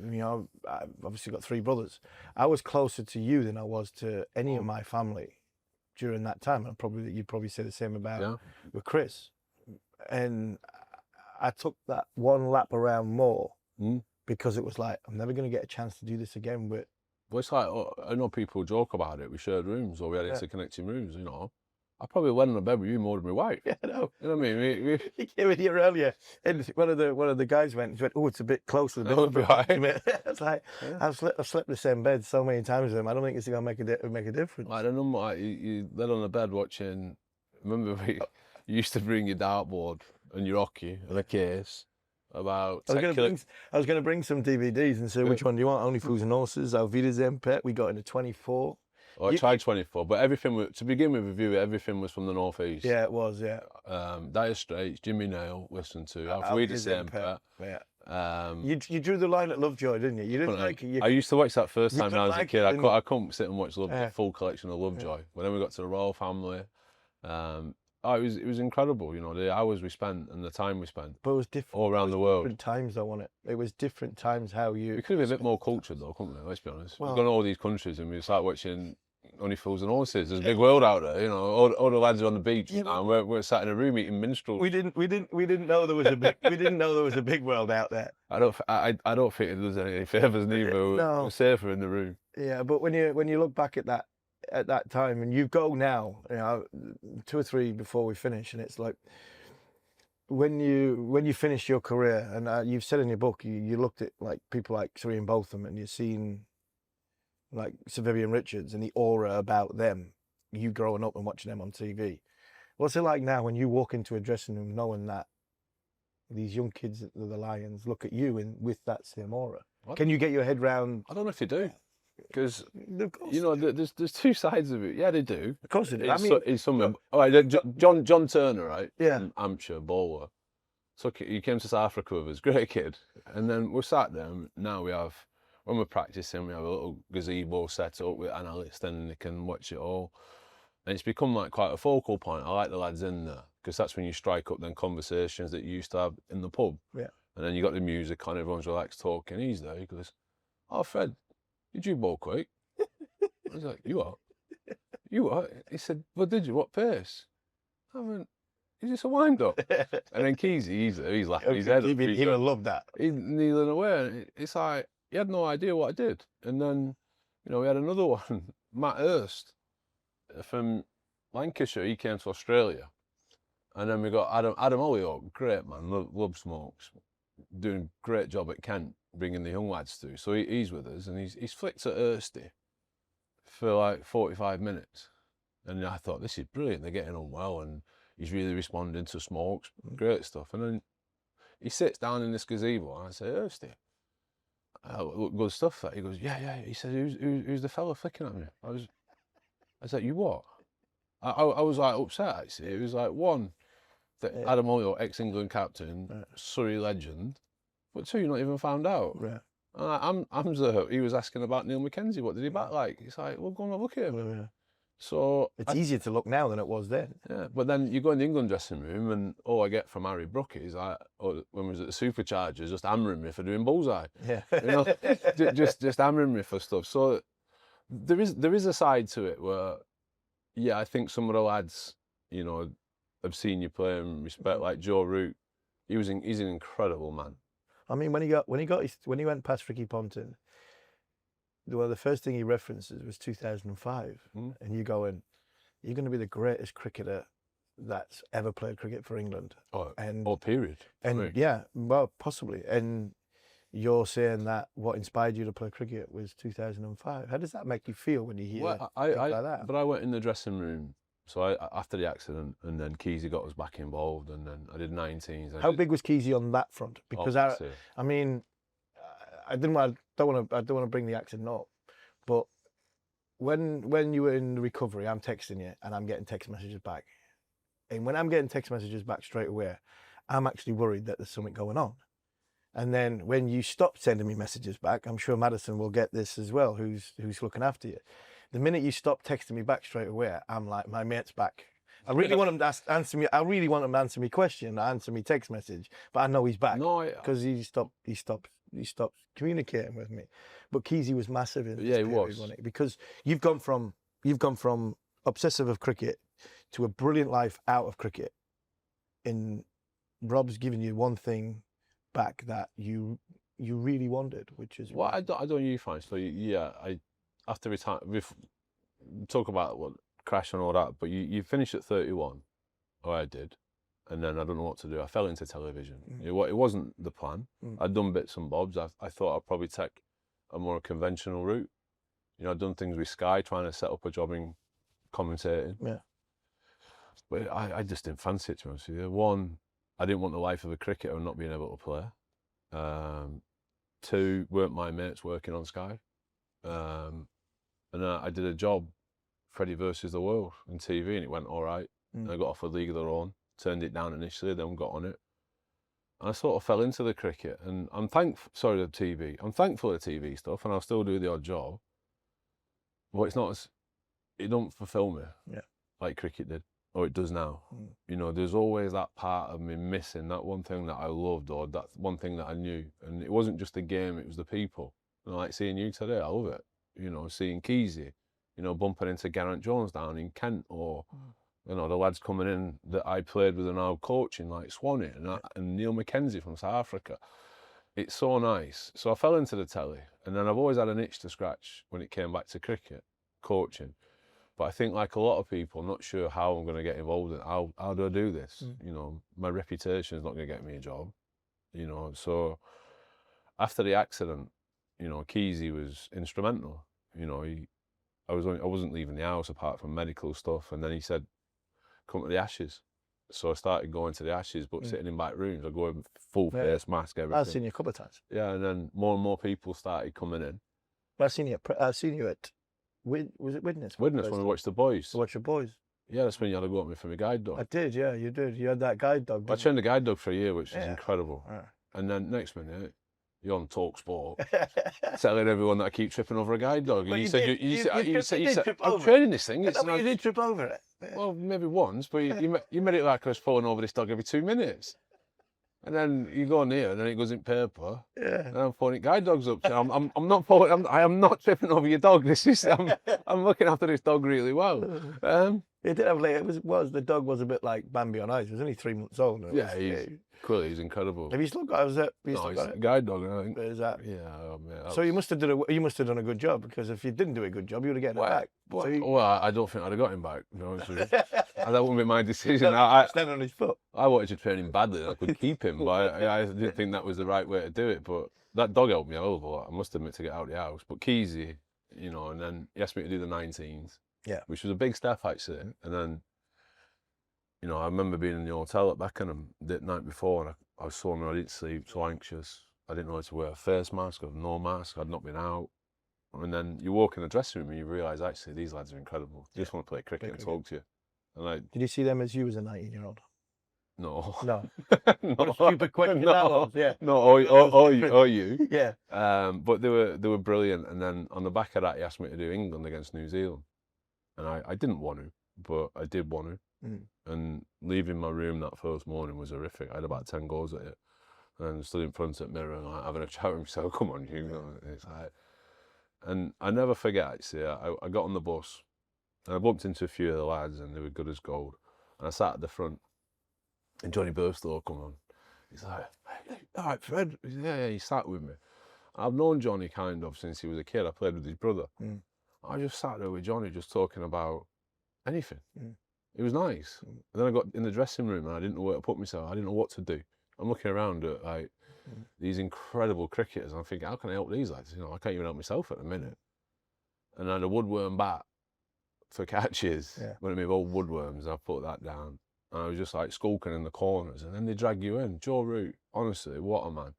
obviously got 3 brothers. I was closer to you than I was to any of my family during that time. And you'd probably say the same about with Chris. And I took that one lap around more because it was like, I'm never going to get a chance to do this again. Well, it's like, I know people joke about it. We shared rooms, or we had interconnecting rooms, I probably went on bed with you more than my wife. Yeah, I know. You know what I mean? You came in here earlier, and one of the guys went, "Oh, it's a bit closer." I was like, I've slept in the same bed so many times with him. I don't think it's going to make a difference. I don't know. You lay on the bed watching. Remember, you used to bring your dartboard and your hockey and a case. I was going to bring some DVDs and say, which one do you want? Only Fools and Horses, Alvida's Pet. We got into 24. I tried 24, but everything, to begin with you, everything was from the North East. Yeah, it was, yeah. Dire Straits, Jimmy Nail, listened to, Alvida's Pet. Yeah. You drew the line at Lovejoy, didn't you? You didn't like it. I used to watch that first time when I was a kid. I couldn't sit and watch the full collection of Lovejoy. But then we got to the Royal Family. It was incredible, the hours we spent and the time we spent. But it was different all around the world. Different times, though, wasn't it? It was different times how you. We could have been a bit more cultured, though, couldn't we? Let's be honest. We've gone to all these countries and we start watching Only Fools and Horses. There's a big world out there, all the lads are on the beach and we're sat in a room eating minstrels. We didn't know there was a big big world out there. I don't think it does any favours neither. No. We're safer in the room. Yeah, but when you look back at that time, and you go now, 2 or 3 before we finish, and it's like when you finish your career, and you've said in your book, you looked at like people like Sir Ian Botham, and you've seen like Sir Vivian Richards and the aura about them, you growing up and watching them on TV. What's it like now when you walk into a dressing room knowing that these young kids at the Lions look at you with that same aura? Can you get your head round? I don't know if they do, because you know there's two sides of it. Yeah, they do. Of course they do. It's something. All right, John Turner, right? Yeah. From Hampshire, bowler. So he came to South Africa with us, great kid. And then we're sat there, and now when we're practicing, we have a little gazebo set up with analysts, and they can watch it all. And it's become like quite a focal point. I like the lads in there, because that's when you strike up them conversations that you used to have in the pub. Yeah. And then you got the music on, everyone's relaxed talking. He's there, he goes, "Oh, Fred, did you bowl quick?" I was like, "You what? You what?" He said, "Well, did you? What pace?" I went, "Is this a wind up?" And then Keezy, he's laughing his head up. He would love that. He's kneeling away. And it's like, he had no idea what I did. And then, you know, we had another one, Matt Hurst from Lancashire. He came to Australia. And then we got Adam Hollyoak, great man, love smokes, doing a great job at Kent, bringing the young lads through. So he's with us, and he's flicked at Hursty for like 45 minutes. And I thought, this is brilliant. They're getting on well, and he's really responding to smokes, great stuff. And then he sits down in this gazebo, and I say, "Hursty, good stuff." That he goes, yeah. He said, "Who's the fella flicking at me?" I was like, "You what?" I was like upset actually. It was like, one, that Adam Hollyoak, ex-England captain, Surrey legend, but two, you're not even found out. Right. Hamza, he was asking about Neil Mackenzie. What did he bat like? It's like, well, go and have a look at him. Yeah. So it's easier to look now than it was then. Yeah, but then you go in the England dressing room, and all I get from Harry Brook is when we was at the Superchargers, just hammering me for doing bullseye. Yeah, you know, just hammering me for stuff. So there is a side to it where, yeah, I think some of the lads, you know, have seen you play and respect, like Joe Root. He's an incredible man. I mean, when he went past Ricky Ponting, well, the first thing he references was 2005, and you're going to be the greatest cricketer that's ever played cricket for England, or period. And yeah, well, possibly. And you're saying that what inspired you to play cricket was 2005. How does that make you feel when you hear things like that? But I went in the dressing room. So after the accident, and then Keezy got us back involved, and then I did 19s. How big was Keezy on that front? Because I mean, I don't want to bring the accident up, but when you were in recovery, I'm texting you and I'm getting text messages back, and when I'm getting text messages back straight away, I'm actually worried that there's something going on. And then when you stop sending me messages back, I'm sure Madison will get this as well, who's looking after you. The minute you stop texting me back straight away, I'm like, my mate's back. I really want him to answer me. I really want him to answer me question, answer me text message, but I know he's back because he stopped communicating with me. But Keezy was massive in this period, wasn't he? Because you've gone from obsessive of cricket to a brilliant life out of cricket. And Rob's given you one thing back that you really wanted, which is I don't you find so. Yeah, after retirement, we talk about what crash and all that, but you finished at 31, or I did, and then I don't know what to do. I fell into television. It wasn't the plan. I'd done bits and bobs. I thought I'd probably take a more conventional route. You know, I'd done things with Sky, trying to set up a job in commentating. Yeah. But I just didn't fancy it, to be honest with you. One, I didn't want the life of a cricketer and not being able to play. Two, weren't my mates working on Sky. And I did a job, Freddie versus the World, on TV, and it went all right. And I got off a League of Their Own, turned it down initially, then got on it. And I sort of fell into the cricket, and I'm thankful for TV stuff, and I'll still do the odd job. But it don't fulfill me like cricket did, or it does now. You know, there's always that part of me missing, that one thing that I loved, or that one thing that I knew. And it wasn't just the game, it was the people. And I like seeing you today, I love it. You know, seeing Keezy, you know, bumping into Geraint Jones down in Kent, or, you know, the lads coming in that I played with and now coaching, like Swanee and Neil Mackenzie from South Africa. It's so nice. So I fell into the telly, and then I've always had an itch to scratch when it came back to cricket, coaching. But I think, like a lot of people, I'm not sure how I'm going to get involved in it. How do I do this? You know, my reputation is not going to get me a job, you know. So after the accident, you know, Keezy was instrumental. You know, I wasn't leaving the house apart from medical stuff. And then he said, come to the Ashes. So I started going to the Ashes, but sitting in back rooms. I go in full face mask, everything. I've seen you a couple of times. Yeah, and then more and more people started coming in. I've seen you at was it Widnes? Widnes, when we watched The Boys. To watch The Boys. Yeah, that's when you had to go at me for my guide dog. I did, yeah, you did. You had that guide dog. I trained a guide dog for a year, which is Yeah. incredible. Yeah. And then next minute, you're on talkSPORT, telling everyone that I keep tripping over a guide dog. And Well, you you said, trip I'm over training this thing. I It's thought not, you did trip over it. Yeah. well, maybe once, but you made it like I was falling over this dog every 2 minutes. And then you go near, and then it goes in paper. Yeah. And I'm phoning guide dogs up. So I'm not falling. I am not tripping over your dog. This is I'm looking after this dog really well. It did have like the dog was a bit like Bambi on ice. It was only 3 months old. Yeah, he's incredible. Have you still got? No, he's a guide dog. I think. Is that? Yeah. I mean, So you must have done a good job, because if you didn't do a good job, you would have gotten it back. Well, I don't think I'd have got him back. No, that wouldn't be my decision. I stand on his foot. I wanted to train him badly, and I could keep him, but I didn't think that was the right way to do it. But that dog helped me a lot. I must admit, to get out of the house. But Keezy, and then he asked me to do the 19s. Yeah. Which was a big step, actually. And then, I remember being in the hotel at Beckenham the night before, and I was so annoyed, I didn't sleep, so anxious. I didn't know how to wear a face mask, or no mask. I'd not been out. And then you walk in the dressing room and you realise, actually, these lads are incredible. They just want to play cricket and talk to you. And Did you see them as you as a 19-year-old? No. No. No. What a stupid question that was. Yeah. No, or you. Yeah. But they were brilliant. And then on the back of that, he asked me to do England against New Zealand. And I didn't want to, but I did want to. And leaving my room that first morning was horrific. I had about 10 goals at it. And stood in front of the mirror and having a chat with myself. Come on, It's like, and I never forget, actually, I got on the bus and I bumped into a few of the lads, and they were good as gold. And I sat at the front, and Johnny Burstow come on. He's like, hey, all right, Fred. Yeah, he sat with me. I've known Johnny kind of since he was a kid. I played with his brother. I just sat there with Johnny, just talking about anything. It was nice. And then I got in the dressing room and I didn't know where to put myself. I didn't know what to do. I'm looking around at these incredible cricketers, and I'm thinking, how can I help these lads? I can't even help myself at the minute. And I had a woodworm bat for catches. One of my old woodworms, I put that down. And I was just like skulking in the corners, and then they drag you in. Joe Root, honestly, what a man.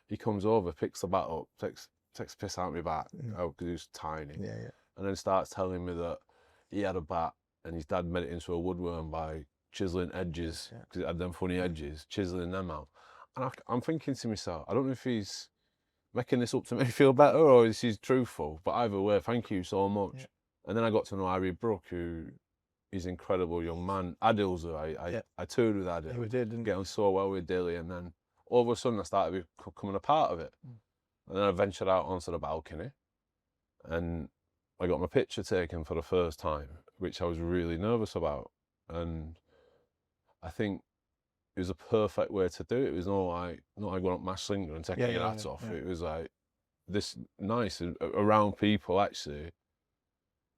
He comes over, picks the bat up, takes the piss out of my bat, because he was tiny. And then starts telling me that he had a bat and his dad made it into a woodworm by chiselling edges, because it had them funny edges, chiselling them out. And I'm thinking to myself, I don't know if he's making this up to make me feel better or if he's truthful, but either way, thank you so much. And then I got to know Harry Brook, who is an incredible young man. Adil's, I toured with Adil. We did, get on so well with Dilly, and then all of a sudden I started becoming a part of it. And then I ventured out onto the balcony, and I got my picture taken for the first time, which I was really nervous about. And I think it was a perfect way to do it. It was not like going up my slinger and taking your hat off. It was like this nice around people. Actually,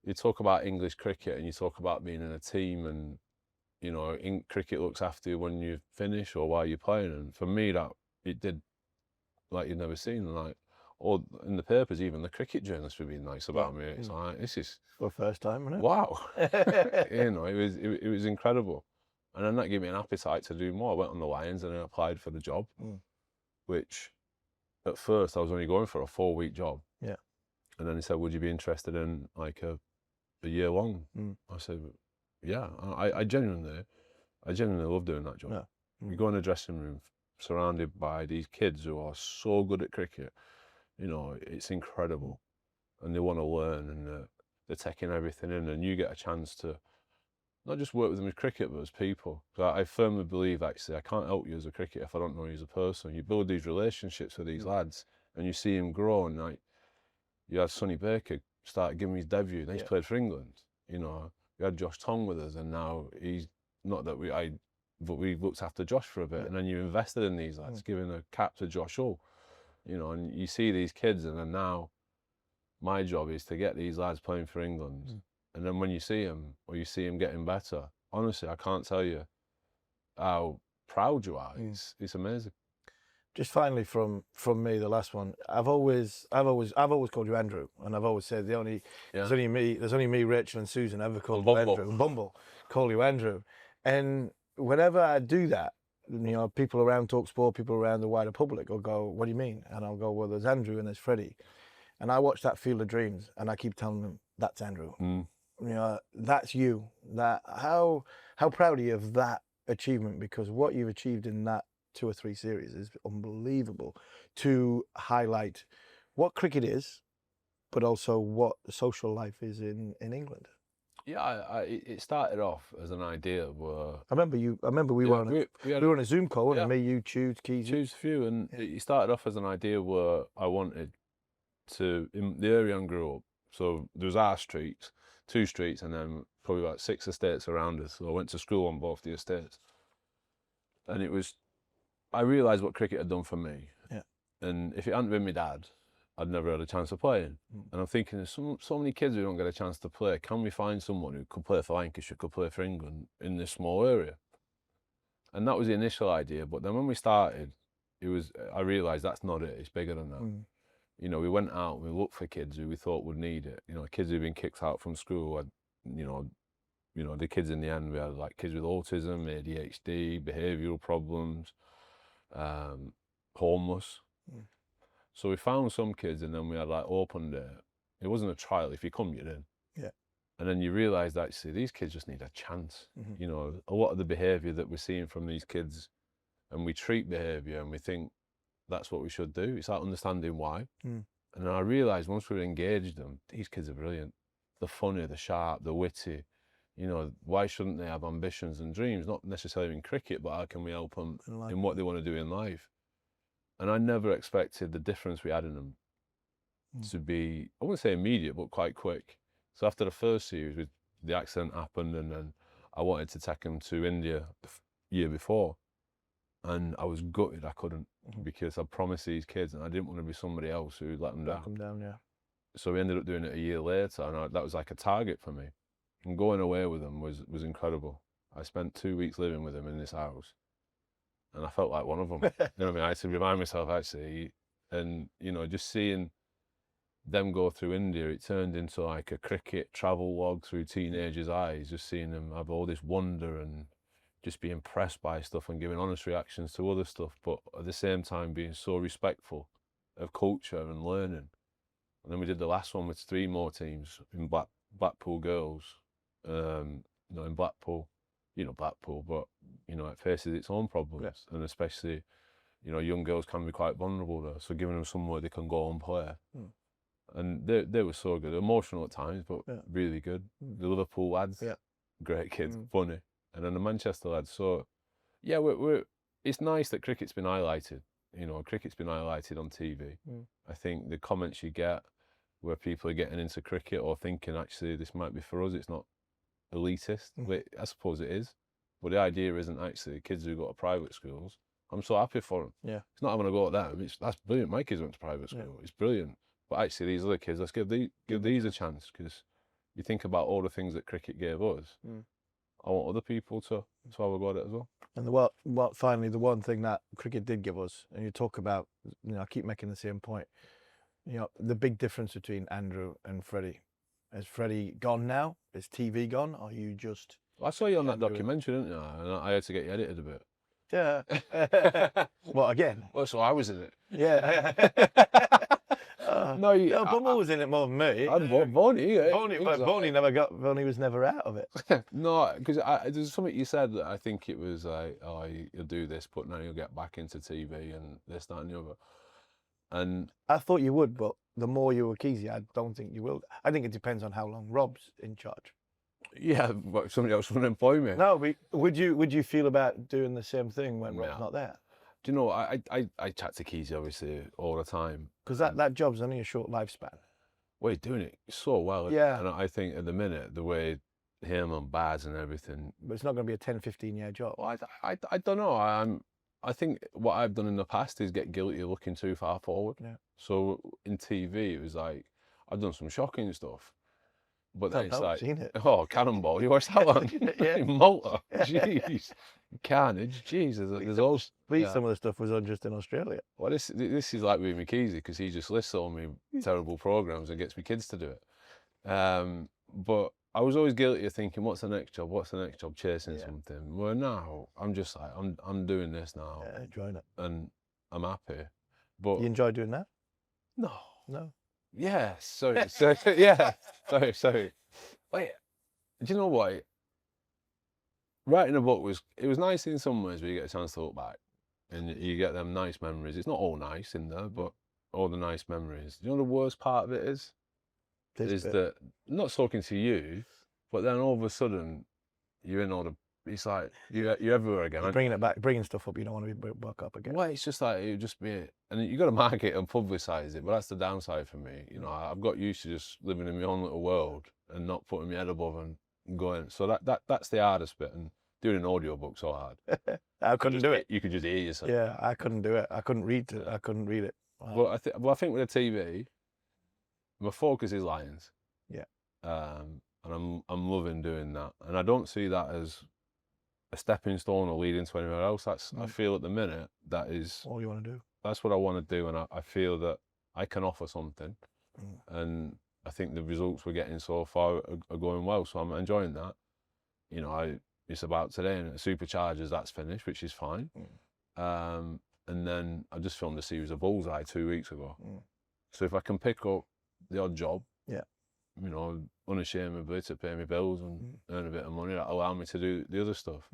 you talk about English cricket and you talk about being in a team, and cricket looks after you when you finish or while you're playing. And for me, that it did like you've never seen. And or in the papers, even the cricket journalists were being nice about me. It's like, this is for the first time, wasn't it? Wow. It was incredible. And then that gave me an appetite to do more. I went on the Lions and then applied for the job, which at first I was only going for a 4-week job. Yeah. And then he said, would you be interested in like a year long? I said, yeah. I genuinely love doing that job. You go in the dressing room surrounded by these kids who are so good at cricket. It's incredible. And they want to learn, and they're taking everything in, and you get a chance to not just work with them as cricket, but as people. So I firmly believe, actually, I can't help you as a cricketer if I don't know you as a person. You build these relationships with these lads, and you see them grow. And like, you had Sonny Baker start giving his debut, and he's played for England. You had Josh Tong with us, and now he's not that but we looked after Josh for a bit, and then you invested in these lads, giving a cap to Josh Hull. And you see these kids, and then now my job is to get these lads playing for England. And then when you see them, or you see them getting better, honestly, I can't tell you how proud you are. It's amazing. Just finally from me, the last one. I've always called you Andrew, and I've always said there's only me, Rachel and Susan ever called you Andrew. And Bumble call you Andrew. And whenever I do that, you know, people around talkSPORT, people around the wider public will go, what do you mean? And I'll go, well, there's Andrew and there's Freddie. And I watch that Field of Dreams and I keep telling them, that's Andrew. You know, that's you. That how proud are you of that achievement? Because what you've achieved in that 2 or 3 series is unbelievable to highlight what cricket is, but also what social life is in England. Yeah, it started off as an idea where I remember we were on a Zoom call, and me, you, Choose a few, and it started off as an idea where I wanted to, in the area I grew up, so there was our streets, 2 streets, and then probably about 6 estates around us. So I went to school on both the estates, and I realised what cricket had done for me. Yeah. And if it hadn't been my dad, I'd never had a chance of playing. And I'm thinking, there's so many kids who don't get a chance to play. Can we find someone who could play for Lancashire, could play for England in this small area? And that was the initial idea. But then when we started, I realised that's not it. It's bigger than that. You know, we went out, we looked for kids who we thought would need it. You know, kids who'd been kicked out from school. You know, the kids in the end, we had like kids with autism, ADHD, behavioural problems, homeless. So we found some kids, and then we had like open day. It wasn't a trial. If you come, you're in. Yeah. And then you realise that actually these kids just need a chance. You know, a lot of the behaviour that we're seeing from these kids, and we treat behaviour and we think that's what we should do. It's like understanding why. And then I realised once we engaged them, these kids are brilliant. They're funny, they're sharp, they're witty. You know, why shouldn't they have ambitions and dreams? Not necessarily in cricket, but how can we help them in what they want to do in life? And I never expected the difference we had in them to be, I wouldn't say immediate, but quite quick. So after the first series, the accident happened, and then I wanted to take them to India the year before. And I was gutted I couldn't, because I promised these kids, and I didn't want to be somebody else who let them down. So we ended up doing it a year later, and that was like a target for me. And going away with them was incredible. I spent 2 weeks living with them in this house. And I felt like one of them. You know what I mean? I had to remind myself, actually. And, you know, just seeing them go through India, it turned into like a cricket travel log through teenagers' eyes, just seeing them have all this wonder and just be impressed by stuff and giving honest reactions to other stuff, but at the same time being so respectful of culture and learning. And then we did the last one with 3 more teams in Blackpool girls, you know, in Blackpool, but, you know, it faces its own problems. And especially, you know, young girls can be quite vulnerable there. So giving them somewhere they can go and play. And they were so good, emotional at times, but really good. The Liverpool lads, great kids, funny. And then the Manchester lads. So, yeah, it's nice that cricket's been highlighted. You know, cricket's been highlighted on TV. I think the comments you get where people are getting into cricket or thinking, actually, this might be for us, it's not elitist. I suppose it is. But the idea isn't actually kids who go to private schools. I'm so happy for them. It's not having a go at them. That's brilliant. My kids went to private school. It's brilliant. But actually, these other kids, let's give these a chance, because you think about all the things that cricket gave us. I want other people to have a go at it as well. And finally, the one thing that cricket did give us, and you talk about, you know, I keep making the same point, you know, the big difference between Andrew and Freddie. Is Freddie gone now? Is TV gone? Or are you just... I saw you on that documentary, didn't I? And I had to get you edited a bit. Yeah. What, again? Well, so I was in it. Yeah. No, Bumble was in it more than me. Boney was never out of it. No, because there's something you said that I think it was like, oh, you'll do this, but now you'll get back into TV and this, that, and the other. And I thought you would, but the more you were Keezy, I don't think you will. I think it depends on how long Rob's in charge. Yeah, but somebody else wouldn't employ me. No, but would you feel about doing the same thing when Rob's not there? Do you know, I chat to Keezy obviously all the time. Because that job's only a short lifespan. Well, he's doing it so well. Yeah. And I think at the minute, the way him and Baz and everything... But it's not going to be a 10, 15-year job. Well, I don't know. I think what I've done in the past is get guilty of looking too far forward. Yeah. So in TV, it was like, I've done some shocking stuff. But then it's like, seen it. Oh, Cannonball, you watched that one? Yeah. Malta, jeez. Carnage, Jesus. There's all... Some of the stuff was on just in Australia. Well, this is like with McKeezy, because he just lists all my terrible programmes and gets me kids to do it. But I was always guilty of thinking, what's the next job? What's the next job? Chasing Yeah. something. Well, now I'm just like, I'm doing this now. Yeah, enjoying it. And I'm happy. But You enjoy doing that? no. No. Yeah, sorry. Yeah, sorry. Wait, do you know what? Writing a book was nice in some ways, where you get a chance to look back and you get them nice memories. It's not all nice in there, but all the nice memories. You know the worst part of it is that not talking to you, but then all of a sudden you're in all the. It's like you're everywhere again. You're bringing it back, bringing stuff up. You don't want to be back up again. Well, it's just like it would just be, and you got to market and publicise it. But that's the downside for me. You know, I've got used to just living in my own little world and not putting my head above and going. So that's the hardest bit. And doing an audiobook so hard. I couldn't do it. You could just hear yourself. Yeah, I couldn't do it. I couldn't read it. I couldn't read it. Well, I think with the TV, my focus is Lions. Yeah. And I'm loving doing that, and I don't see that as a stepping stone or leading to anywhere else. I feel at the minute that is all you want to do. That's what I want to do, and I feel that I can offer something, and I think the results we're getting so far are going well. So I'm enjoying that. You know, it's about today, and Superchargers that's finished, which is fine. And then I just filmed a series of Bullseye 2 weeks ago. So if I can pick up the odd job, you know, unashamedly to pay my bills and earn a bit of money, that allow me to do the other stuff.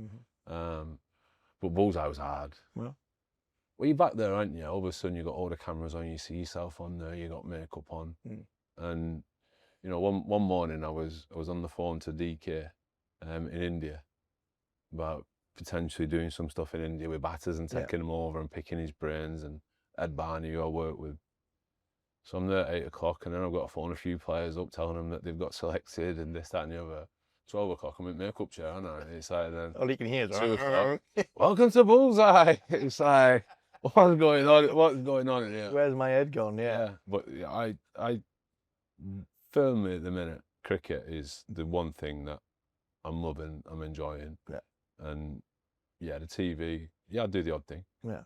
But Bullseye was hard. Well, you're back there, aren't you? All of a sudden you got all the cameras on, you see yourself on there, you got makeup on. And, you know, one morning I was on the phone to DK in India about potentially doing some stuff in India with batters and taking him over and picking his brains, and Ed Barney, who I work with. So I'm there at 8 o'clock, and then I've got to phone a few players up telling them that they've got selected and this, that and the other. 12 o'clock, I'm in makeup chair, aren't I? It's like then. All you can hear is 2 o'clock. Welcome to Bullseye. It's like, what's going on? What's going on in here? Where's my head gone? Yeah. But I firmly at the minute, cricket is the one thing that I'm loving, I'm enjoying. Yeah. And yeah, the TV, I do the odd thing. Yeah.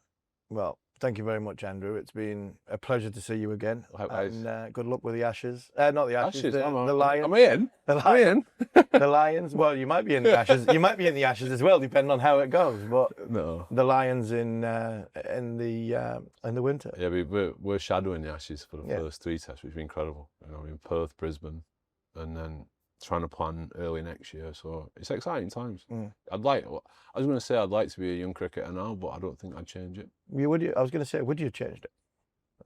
Well, thank you very much, Andrew. It's been a pleasure to see you again. And good luck with the Ashes. Not the Ashes, the Lions. Am I in? The Lions. Well, you might be in the Ashes. You might be in the Ashes as well, depending on how it goes. But no, the Lions in the winter. Yeah, we're shadowing the Ashes for the first 3 tests, which is incredible. You know, in Perth, Brisbane, and then trying to plan early next year. So it's exciting times. I was going to say I'd like to be a young cricketer now, but I don't think I'd change it. Would you? I was going to say, would you have changed it?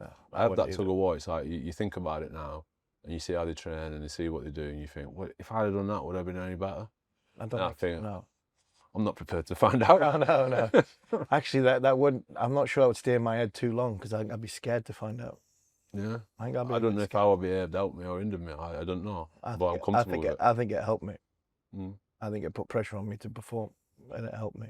No, I have that tug of war. It's like you think about it now, and you see how they train and you see what they do, and you think, well, if I'd have done that, would I have been any better? I don't think. No. I'm not prepared to find out. No. Actually, that wouldn't. I'm not sure I would stay in my head too long, because I'd be scared to find out. Yeah, I don't know if I would be able to help me or hinder me. I don't know, but I'm comfortable with it. I think it helped me. I think it put pressure on me to perform, and it helped me.